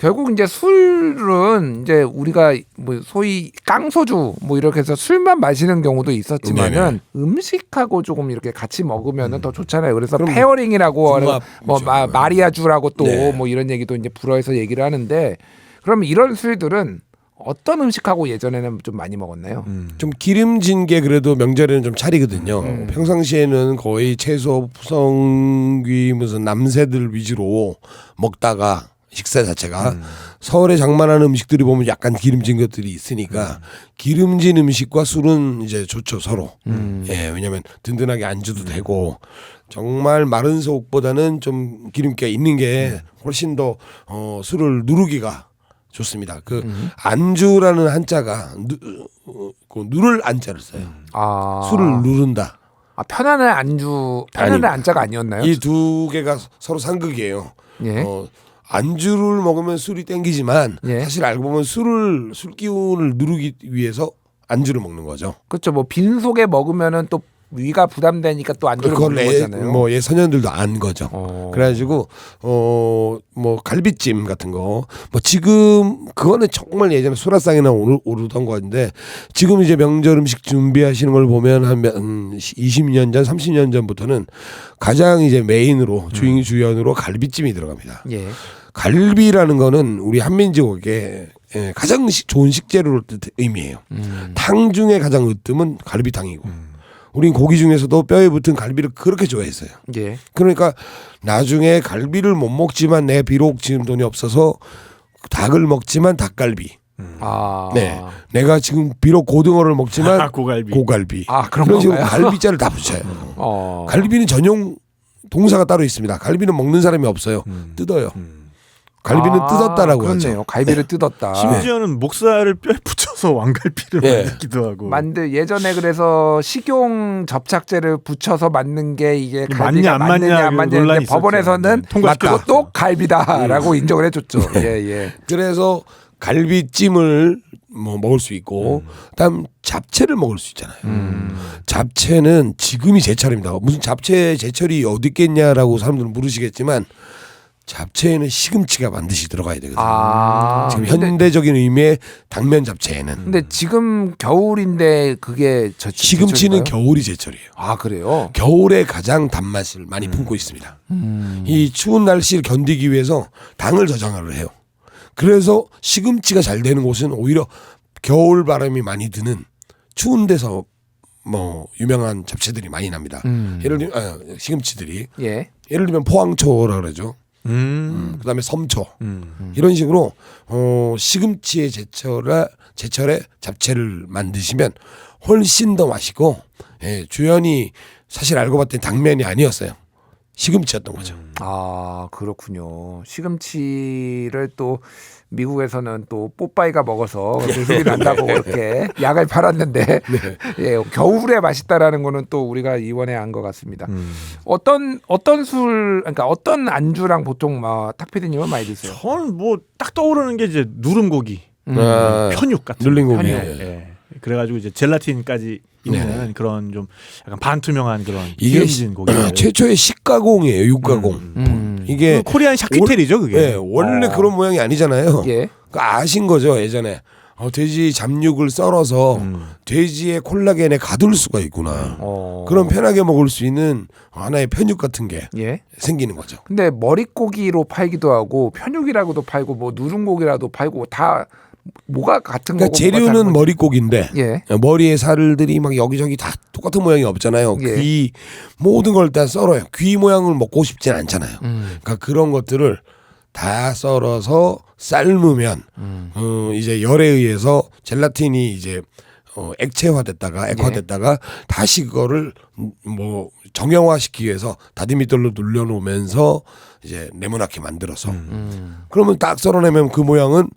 결국 이제 술은 이제 우리가 뭐 소위 깡소주 뭐 이렇게 해서 술만 마시는 경우도 있었지만은 음식하고 조금 이렇게 같이 먹으면은 더 좋잖아요. 그래서 페어링이라고 하는 궁합, 뭐 그렇죠. 마리아주라고 또 네. 뭐 이런 얘기도 이제 불어해서 얘기를 하는데 그럼 이런 술들은 어떤 음식하고 예전에는 좀 많이 먹었나요? 좀 기름진 게 그래도 명절에는 좀 차리거든요. 평상시에는 거의 채소, 푸성귀 무슨 남새들 위주로 먹다가 식사 자체가 서울에 장만하는 음식들이 보면 약간 기름진 것들이 있으니까 기름진 음식과 술은 이제 좋죠 서로. 예, 왜냐하면 든든하게 안주도 되고 정말 마른 속보다는 좀 기름기가 있는 게 훨씬 더 술을 누르기가 좋습니다. 그 안주라는 한자가 그 누를 안자를 써요. 술을 누른다. 편안한 안주, 편안한 안자가 아니었나요? 이 두 개가 서로 상극이에요. 예. 안주를 먹으면 술이 땡기지만 예. 사실 알고 보면 술 기운을 누르기 위해서 안주를 먹는 거죠. 그렇죠. 뭐 빈속에 먹으면은 또 위가 부담되니까 또 안주를 그걸 먹는 거잖아요. 뭐 예선년들도 안 거죠. 그래가지고 뭐 갈비찜 같은 거 뭐 지금 그거는 정말 예전에 수라상이나 오르던 건데 지금 이제 명절 음식 준비하시는 걸 보면 한 20년 전, 30년 전부터는 가장 이제 메인으로 주연으로 갈비찜이 들어갑니다. 예. 갈비라는 거는 우리 한민족의 가장 좋은 식재료를 의미해요. 탕 중에 가장 으뜸은 갈비탕이고. 우린 고기 중에서도 뼈에 붙은 갈비를 그렇게 좋아했어요. 예. 그러니까 나중에 갈비를 못 먹지만 내 비록 지금 돈이 없어서 닭을 먹지만 닭갈비. 네, 내가 지금 비록 고등어를 먹지만 고갈비. 그런 그런 식으로 건가요? 갈비자를 다 붙여요. 갈비는 전용 동사가 따로 있습니다. 갈비는 먹는 사람이 없어요. 뜯어요. 갈비는 뜯었다라고 그렇네요. 하죠. 갈비를 뜯었다. 심지어는 목살을 뼈에 붙여서 왕갈비를 만들기도 하고. 예전에 그래서 식용 접착제를 붙여서 만든 게 이게 맞냐 갈비가 안 맞느냐 안 맞냐 맞느냐 법원에서는 통과시켰죠. 또 갈비다라고 인정을 해줬죠. 예. 그래서 갈비찜을 뭐 먹을 수 있고, 그다음 잡채를 먹을 수 있잖아요. 잡채는 지금이 제철입니다. 무슨 잡채 제철이 어디 있겠냐라고 사람들은 물으시겠지만. 잡채에는 시금치가 반드시 들어가야 되거든요. 지금 현대적인 의미의 당면 잡채에는. 근데 지금 겨울인데 그게 시금치는 겨울이 제철이에요. 그래요? 겨울에 가장 단맛을 많이 품고 있습니다. 이 추운 날씨를 견디기 위해서 당을 저장을 해요. 그래서 시금치가 잘 되는 곳은 오히려 겨울 바람이 많이 드는 추운 데서 뭐 유명한 잡채들이 많이 납니다. 예를 들면 시금치들이 예를 들면 포항초라 그러죠. 그다음에 섬초 이런 식으로 시금치의 제철에 잡채를 만드시면 훨씬 더 맛있고 주연이 사실 알고 봤더니 당면이 아니었어요. 시금치였던 거죠. 그렇군요. 시금치를 또 미국에서는 또 뽀빠이가 먹어서 소리 난다고 그렇게 약을 팔았는데 겨울에 맛있다라는 거는 또 우리가 이번에 안 것 같습니다. 어떤 술, 그러니까 어떤 안주랑 보통 탁 PD님은 많이 드세요? 저는 뭐 딱 떠오르는 게 이제 누름고기, 편육 같은 눌린 고기. 그래가지고 이제 젤라틴까지 있는 그런 좀 약간 반투명한 그런 이게 기름진 고기. 최초의 식가공이에요. 육가공. 이게 코리안 샤키테리죠, 그게. 원래 그런 모양이 아니잖아요. 아신 거죠, 예전에. 돼지 잡육을 썰어서 돼지의 콜라겐에 가둘 수가 있구나. 그럼 편하게 먹을 수 있는 하나의 편육 같은 게 생기는 거죠. 근데 머릿고기로 팔기도 하고 편육이라고도 팔고 뭐 누룽고기라도 팔고 다 뭐가 같은 거고. 그러니까 재료는 머릿고기인데 머리에 살들이 막 여기저기 다 똑같은 모양이 없잖아요. 귀 모든 걸 다 썰어요. 귀 모양을 먹고 싶진 않잖아요. 그러니까 그런 것들을 다 썰어서 삶으면 이제 열에 의해서 젤라틴이 이제 액화됐다가 다시 그거를 뭐 정형화시키기 위해서 다디미돌로 눌려놓으면서 이제 네모나게 만들어서 그러면 딱 썰어내면 그 모양은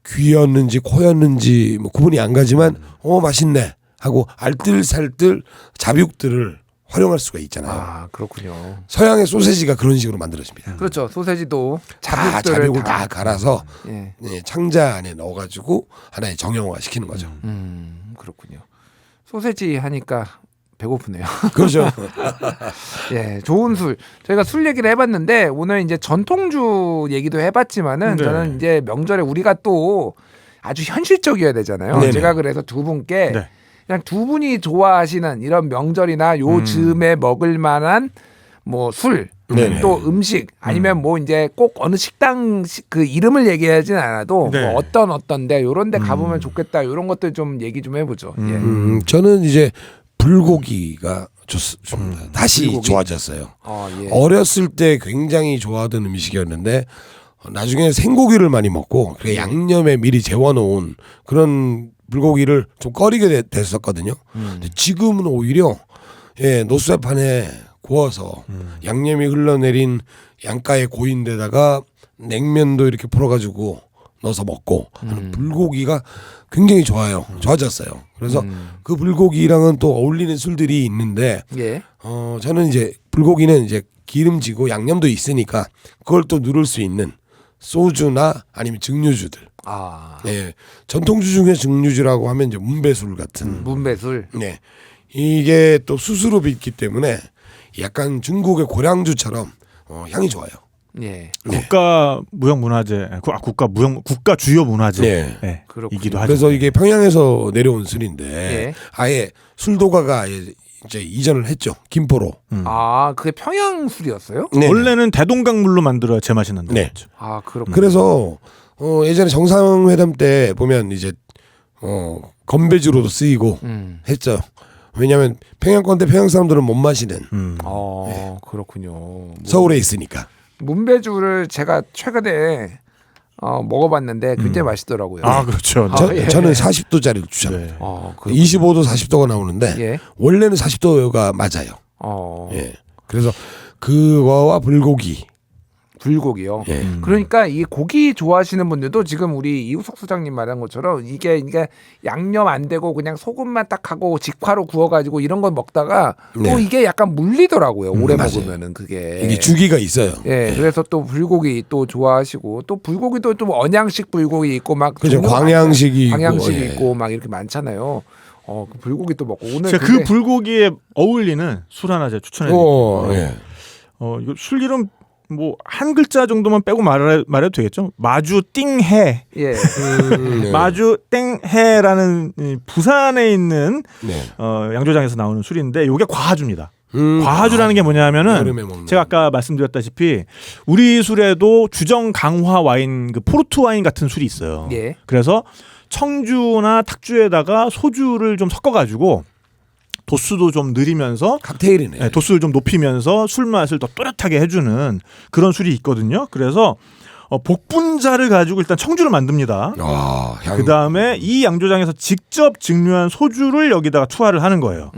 귀였는지 코였는지 뭐 구분이 안 가지만 맛있네 하고 알뜰살뜰 잡육들을 활용할 수가 있잖아요. 그렇군요. 서양의 소세지가 그런 식으로 만들어집니다. 그렇죠. 소세지도 잡육을 다 갈아서 창자 안에 넣어가지고 하나의 정형화 시키는 거죠. 그렇군요. 소세지 하니까 배고프네요. 그렇죠. 좋은 술. 저희가 술 얘기를 해봤는데 오늘 이제 전통주 얘기도 해봤지만은 저는 이제 명절에 우리가 또 아주 현실적이어야 되잖아요. 네네. 제가 그래서 두 분께 그냥 두 분이 좋아하시는 이런 명절이나 요즘에 먹을 만한 뭐 술 네네. 또 음식 아니면 뭐 이제 꼭 어느 식당 그 이름을 얘기하진 않아도 네. 뭐 어떤 데 요런 데 가보면 좋겠다 요런 것들 좀 얘기 좀 해보죠. 예. 저는 이제 불고기가 좋습니다. 다시 불고기? 좋아졌어요. 예. 어렸을 때 굉장히 좋아하던 음식이었는데 나중에 생고기를 많이 먹고 그 양념에 미리 재워놓은 그런 불고기를 좀 꺼리게 됐었거든요. 근데 지금은 오히려 노쇠판에 구워서 양념이 흘러내린 양가의 고인데다가 냉면도 이렇게 풀어가지고 넣어서 먹고 하는 불고기가 굉장히 좋아졌어요. 그래서 그 불고기랑은 또 어울리는 술들이 있는데 예. 저는 이제 불고기는 이제 기름지고 양념도 있으니까 그걸 또 누를 수 있는 소주나 아니면 증류주들. 네, 전통주 중에 증류주라고 하면 이제 문배술 같은. 문배술. 네, 이게 또 수수로 빚기 때문에 약간 중국의 고량주처럼 향이 좋아요. 예. 국가 무형 문화재, 국가 주요 문화재. 네. 네. 그렇군요. 이기도 하죠. 그래서 이게 평양에서 내려온 술인데 예. 아예 술도가가 아예 이제 이전을 했죠. 김포로. 그게 평양 술이었어요? 네. 원래는 대동강물로 만들어야 제맛이 난다고 네. 했죠. 그렇군요. 그래서 예전에 정상회담 때 보면 이제 건배주로도 쓰이고 했죠. 왜냐하면 평양권 대 평양 사람들은 못 마시는 그렇군요. 서울에 있으니까. 문배주를 제가 최근에 먹어봤는데 굉장히 맛있더라고요. 그렇죠. 예. 저는 40도짜리를 추천합니다. 네. 25도 40도가 나오는데 예. 원래는 40도가 맞아요. 예. 그래서 그거와 불고기요. 예. 그러니까 이 고기 좋아하시는 분들도 지금 우리 이우석 소장님 말한 것처럼 이게 양념 안 되고 그냥 소금만 딱 하고 직화로 구워가지고 이런 걸 먹다가 또 네. 이게 약간 물리더라고요. 오래 맞아요. 먹으면은 그게. 이게 주기가 있어요. 예, 그래서 또 불고기 또 좋아하시고 또 불고기도 좀 언양식 불고기 있고 막 그죠. 종류가 광양식이 광양식이 있고, 예. 있고 막 이렇게 많잖아요. 그 불고기 또 먹고 오늘 제가 그 불고기에 어울리는 술 하나 제가 추천해드릴게요. 예. 이거 술 이름 뭐 한 글자 정도만 빼고 말해도 되겠죠? 마주 띵해. 예. 네. 마주 땡해라는 부산에 있는 네. 양조장에서 나오는 술인데 이게 과하주입니다. 과하주라는 게 뭐냐면은 여름에 먹는. 제가 아까 말씀드렸다시피 우리 술에도 주정 강화 와인 그 포르투 와인 같은 술이 있어요. 예. 그래서 청주나 탁주에다가 소주를 좀 섞어가지고 도수도 좀 느리면서 칵테일이네. 네, 도수를 좀 높이면서 술 맛을 더 또렷하게 해주는 그런 술이 있거든요. 그래서 복분자를 가지고 일단 청주를 만듭니다. 향. 그 다음에 이 양조장에서 직접 증류한 소주를 여기다가 투하를 하는 거예요.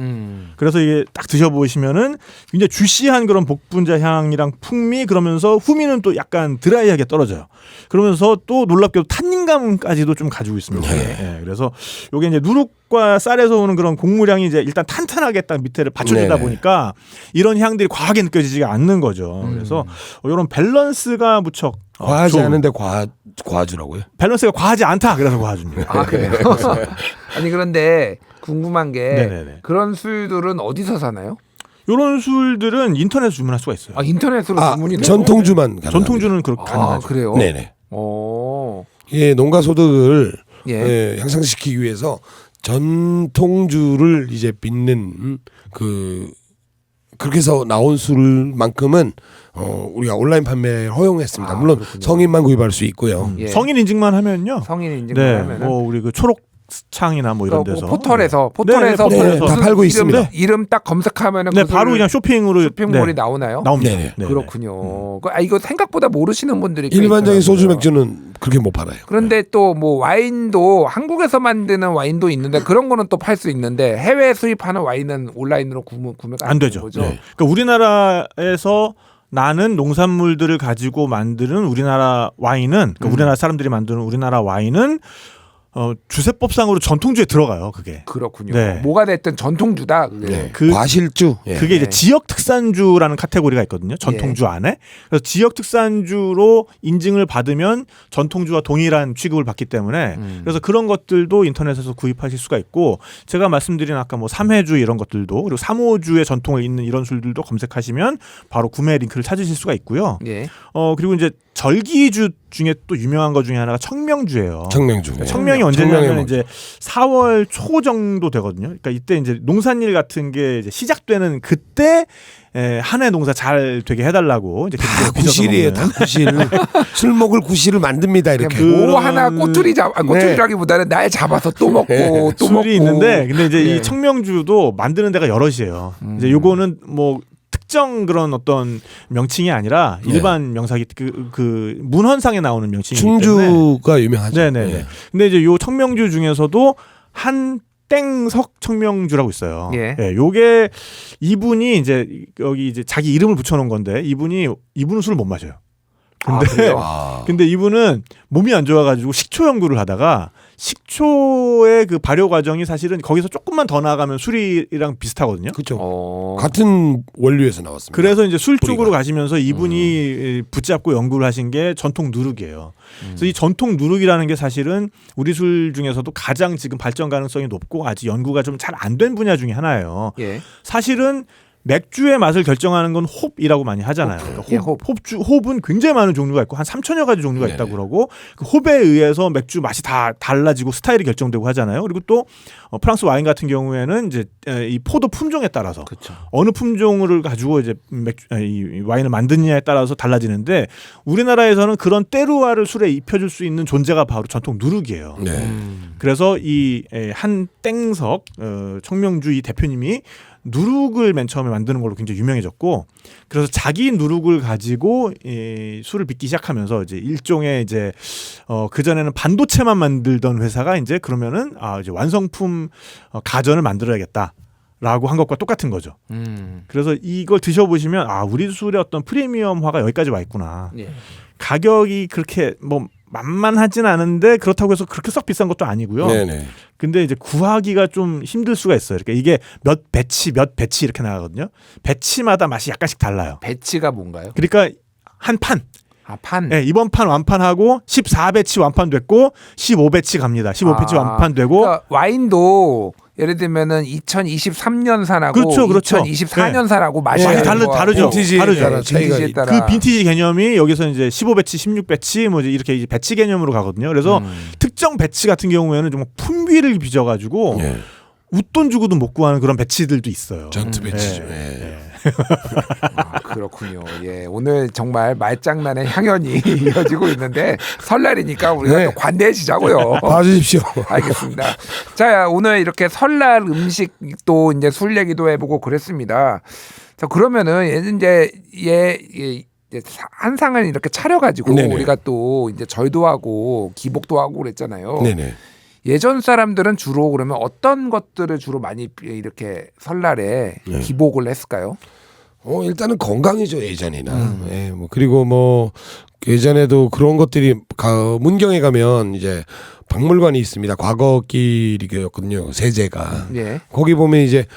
그래서 이게 딱 드셔보시면은 굉장히 주시한 그런 복분자 향이랑 풍미 그러면서 후미는 또 약간 드라이하게 떨어져요. 그러면서 또 놀랍게도 탄닌감까지도 좀 가지고 있습니다. 예, 그래서 이게 이제 누룩과 쌀에서 오는 그런 곡물향이 이제 일단 탄탄하게 딱 밑에를 받쳐주다 네네. 보니까 이런 향들이 과하게 느껴지지가 않는 거죠. 그래서 이런 밸런스가 무척 과하지 좋은. 않은데 과주라고요? 밸런스가 과하지 않다. 그래서 과하줍니다. 그래요? 아니 그런데 궁금한 게 네네네. 그런 술들은 어디서 사나요? 이런 술들은 인터넷 주문할 수가 있어요. 인터넷으로 주문이 돼요? 전통주만 가능합니다. 전통주는 그렇게 가능하죠. 그래요? 네네. 예. 농가 소득을 예. 향상시키기 위해서 전통주를 이제 빚는 그렇게 해서 나온 술만큼은 우리가 온라인 판매 허용했습니다. 물론 그렇군요. 성인만 구입할 수 있고요. 예. 성인 인증만 하면요. 성인 인증만 네, 하면은 뭐 우리 그 초록창이나 뭐 이런 데서 포털에서 네, 포털에서 다 팔고 있습니다. 이름 딱 검색하면은 네, 그 바로 그냥 쇼핑으로 쇼핑몰이 네, 나오나요? 나옵니다. 네네. 네, 그렇군요. 이거 생각보다 모르시는 분들이 꽤 일반적인 있더라고요. 소주 맥주는 그렇게 못 팔아요. 그런데 또 뭐 와인도 한국에서 만드는 와인도 있는데 그런 거는 또 팔 수 있는데 해외 수입하는 와인은 온라인으로 구매가 안 되죠. 거죠? 네. 그러니까 우리나라에서 나는 농산물들을 가지고 만드는 우리나라 와인은 그러니까 우리나라 사람들이 만드는 우리나라 와인은 주세법상으로 전통주에 들어가요. 그게. 그렇군요. 네. 뭐가 됐든 전통주다. 그게. 네. 그- 과실주. 예. 그게 이제 네. 지역 특산주라는 카테고리가 있거든요. 전통주 안에. 그래서 지역 특산주로 인증을 받으면 전통주와 동일한 취급을 받기 때문에 그래서 그런 것들도 인터넷에서 구입하실 수가 있고 제가 말씀드린 아까 뭐 삼해주 이런 것들도 그리고 삼호주의 전통을 잇는 이런 술들도 검색하시면 바로 구매 링크를 찾으실 수가 있고요. 예. 그리고 이제 절기주 중에 또 유명한 것 중에 하나가 청명주예요. 청명주. 네. 청명이 청명의 언제냐면 뭐. 이제 4월 초 정도 되거든요. 그러니까 이때 이제 농산일 같은 게 이제 시작되는 그때 한 해 농사 잘 되게 해달라고 이제 다 빚어서 구실이에요. 먹는. 다 구실. 술 먹을 구실을 만듭니다. 이렇게. 뭐 하나 꼬투리라기보다는 날 잡아서 또 먹고 네. 또 먹고. 술이 있는데 근데 이제 예. 이 청명주도 만드는 데가 여럿이에요. 이제 요거는 뭐 특정 그런 어떤 명칭이 아니라 일반 명사기 그 문헌상에 나오는 명칭이기 때문에. 충주가 유명하죠. 네네네. 예. 근데 이제 요 청명주 중에서도 한 땡석 청명주라고 있어요. 예. 요게 이분이 이제 여기 이제 자기 이름을 붙여놓은 건데 이분은 술을 못 마셔요. 근데 그래요? 아. 근데 이분은 몸이 안 좋아가지고 식초 연구를 하다가 식초의 그 발효 과정이 사실은 거기서 조금만 더 나아가면 술이랑 비슷하거든요. 그렇죠. 같은 원료에서 나왔습니다. 그래서 이제 술 쪽으로 뿌리가. 가시면서 이분이 붙잡고 연구를 하신 게 전통 누룩이에요. 그래서 이 전통 누룩이라는 게 사실은 우리 술 중에서도 가장 지금 발전 가능성이 높고 아직 연구가 좀 잘 안 된 분야 중에 하나예요. 예. 사실은 맥주의 맛을 결정하는 건 홉이라고 많이 하잖아요. 그러니까 예, 홉은 굉장히 많은 종류가 있고 한 3천여 가지 종류가 네네. 있다고 그러고 그 홉에 의해서 맥주 맛이 다 달라지고 스타일이 결정되고 하잖아요. 그리고 또 프랑스 와인 같은 경우에는 이제 이 포도 품종에 따라서 그렇죠. 어느 품종을 가지고 이제 이 와인을 만드느냐에 따라서 달라지는데 우리나라에서는 그런 때루아를 술에 입혀줄 수 있는 존재가 바로 전통 누룩이에요. 네. 그래서 이 한 땡석 청명주 이 대표님이 누룩을 맨 처음에 만드는 걸로 굉장히 유명해졌고 그래서 자기 누룩을 가지고 이 술을 빚기 시작하면서 이제 일종의 이제 그 전에는 반도체만 만들던 회사가 이제 그러면은 이제 완성품 가전을 만들어야겠다라고 한 것과 똑같은 거죠. 그래서 이걸 드셔보시면 우리 술의 어떤 프리미엄화가 여기까지 와 있구나. 예. 가격이 그렇게 뭐 만만하진 않은데 그렇다고 해서 그렇게 썩 비싼 것도 아니고요. 네네. 근데 이제 구하기가 좀 힘들 수가 있어요. 그러니까 이게 몇 배치 이렇게 나가거든요. 배치마다 맛이 약간씩 달라요. 배치가 뭔가요? 그러니까 한 판. 판. 네, 이번 판 완판하고 14배치 완판됐고 15배치 갑니다. 15배치 완판되고 그러니까 와인도 예를 들면은 2023년산하고 그렇죠. 2024년산하고 맛이 많이 다른 다르죠. 빈티지에 다르죠. 따라 차이가 빈티지에 따라. 그 빈티지 개념이 여기서 이제 15배치, 16배치 뭐 이렇게 이제 배치 개념으로 가거든요. 그래서 특정 배치 같은 경우에는 정말 품비를 빚어가지고 예. 웃돈 주고도 못 구하는 그런 배치들도 있어요. 전투 배치죠. 네. 예. 그렇군요. 예, 오늘 정말 말장난의 향연이 이어지고 있는데 설날이니까 우리가 네. 또 관대해지자고요. 봐주십시오. 알겠습니다. 자, 오늘 이렇게 설날 음식 또 이제 술 얘기도 해보고 그랬습니다. 자, 그러면은 이제 한 상을 이렇게 차려가지고 네네. 우리가 또 이제 절도 하고 기복도 하고 그랬잖아요. 네네. 예전 사람들은 주로 그러면 어떤 것들을 주로 많이 이렇게 설날에 네. 기복을 했을까요? 일단은 건강이죠 예전이나. 예, 뭐 그리고 뭐 예전에도 그런 것들이 문경에 가면 이제 박물관이 있습니다. 과거길이었거든요. 세제가. 예. 거기 보면 이제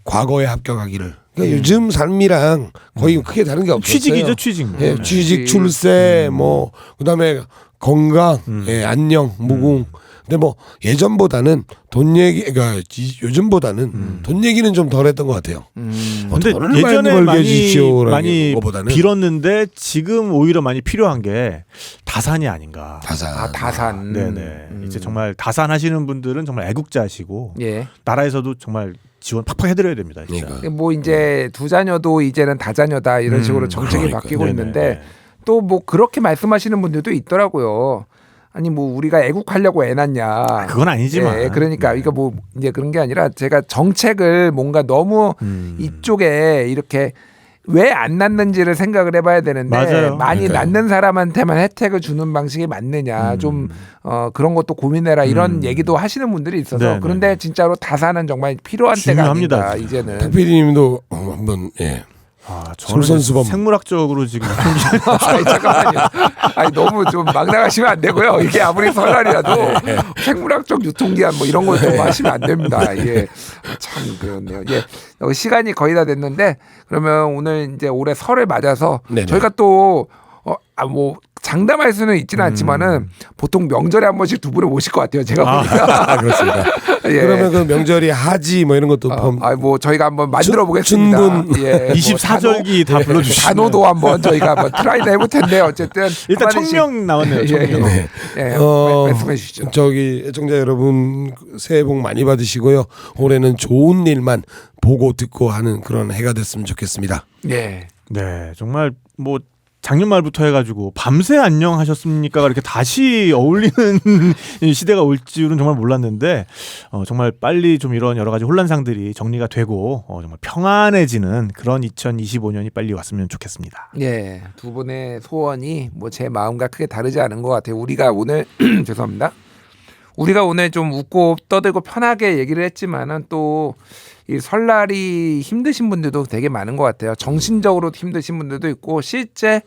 과거에 합격하기를. 그러니까 요즘 삶이랑 거의 크게 다른 게 없었어요. 취직이죠, 취직. 예, 취직, 출세, 뭐 그다음에 건강, 예, 안녕, 무궁. 근데 뭐 예전보다는 돈 얘기, 그러니까 요즘보다는 돈 얘기는 좀 덜했던 것 같아요. 근데 돈을 예전에 벌게 많이 해주십시오라는 것보다는 빌었는데 지금 오히려 많이 필요한 게 다산이 아닌가. 다산. 다산. 네네. 이제 정말 다산 하시는 분들은 정말 애국자시고 예. 나라에서도 정말 지원 팍팍 해드려야 됩니다. 진짜. 그러니까. 뭐 이제 두 자녀도 이제는 다자녀다 이런 식으로 정책이 그러니까요. 바뀌고 네네. 있는데 또 뭐 그렇게 말씀하시는 분들도 있더라고요. 아니 뭐 우리가 애국하려고 애 낳냐. 그건 아니지만. 예, 그러니까 이거 뭐 이제 그런 게 아니라 제가 정책을 뭔가 너무 이쪽에 이렇게 왜 안 낳는지를 생각을 해봐야 되는데 맞아요. 많이 그러니까요. 낳는 사람한테만 혜택을 주는 방식이 맞느냐 좀 그런 것도 고민해라 이런 얘기도 하시는 분들이 있어서 네네네. 그런데 진짜로 다산은 정말 필요한 중요합니다, 때가 아닌가 진짜. 이제는. 탁피디님도 한번 예. 저는 솔선수범. 생물학적으로 지금 아니 잠깐만요. 아니 너무 좀 막 나가시면 안 되고요. 이게 아무리 설날이라도 생물학적 유통기한 뭐 이런 걸 좀 하시면 안 됩니다. 예, 참 그렇네요. 예, 시간이 거의 다 됐는데 그러면 오늘 이제 올해 설을 맞아서 네네. 저희가 또 뭐 장담할 수는 있지는 않지만은 보통 명절에 한 번씩 두 분을 모실 것 같아요. 제가 보니까. 그렇습니다. 예. 그러면 그 명절이 하지 뭐 이런 것도 뭐 저희가 한번 만들어 보겠습니다. 춘분. 예, 24절기 다 불러주시면 단호도 한번 저희가 한번 트라이를 해볼 텐데 어쨌든 일단 한마디씩- 청명 나왔네요. 청명. 말씀해 주시죠. 저기 애청자 여러분 새해 복 많이 받으시고요. 올해는 좋은 일만 보고 듣고 하는 그런 해가 됐으면 좋겠습니다. 예. 네, 정말 뭐 작년 말부터 해가지고 밤새 안녕하셨습니까가 이렇게 다시 어울리는 시대가 올 줄은 정말 몰랐는데 정말 빨리 좀 이런 여러 가지 혼란상들이 정리가 되고 정말 평안해지는 그런 2025년이 빨리 왔으면 좋겠습니다. 예, 두 분의 소원이 뭐 제 마음과 크게 다르지 않은 것 같아요. 우리가 오늘 죄송합니다. 우리가 오늘 좀 웃고 떠들고 편하게 얘기를 했지만은 또 이 설날이 힘드신 분들도 되게 많은 것 같아요. 정신적으로 힘드신 분들도 있고 실제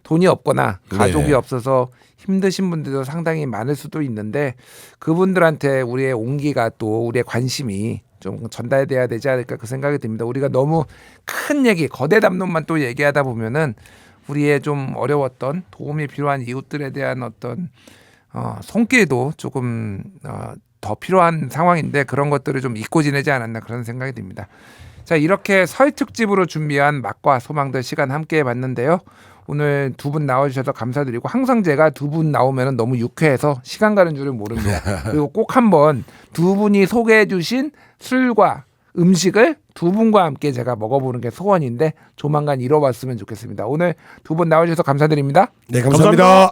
돈이 없거나 가족이 네. 없어서 힘드신 분들도 상당히 많을 수도 있는데 그분들한테 우리의 온기가 또 우리의 관심이 좀 전달돼야 되지 않을까 그 생각이 듭니다. 우리가 너무 큰 얘기, 거대 담론만 또 얘기하다 보면은 우리의 좀 어려웠던 도움이 필요한 이웃들에 대한 어떤 손길도 조금 더 필요한 상황인데 그런 것들을 좀 잊고 지내지 않았나 그런 생각이 듭니다. 자, 이렇게 설 특집으로 준비한 맛과 소망들 시간 함께 해봤는데요. 오늘 두 분 나와주셔서 감사드리고 항상 제가 두 분 나오면 너무 유쾌해서 시간 가는 줄을 모릅니다. 그리고 꼭 한번 두 분이 소개해주신 술과 음식을 두 분과 함께 제가 먹어보는 게 소원인데 조만간 이뤄봤으면 좋겠습니다. 오늘 두 분 나와주셔서 감사드립니다. 네, 감사합니다.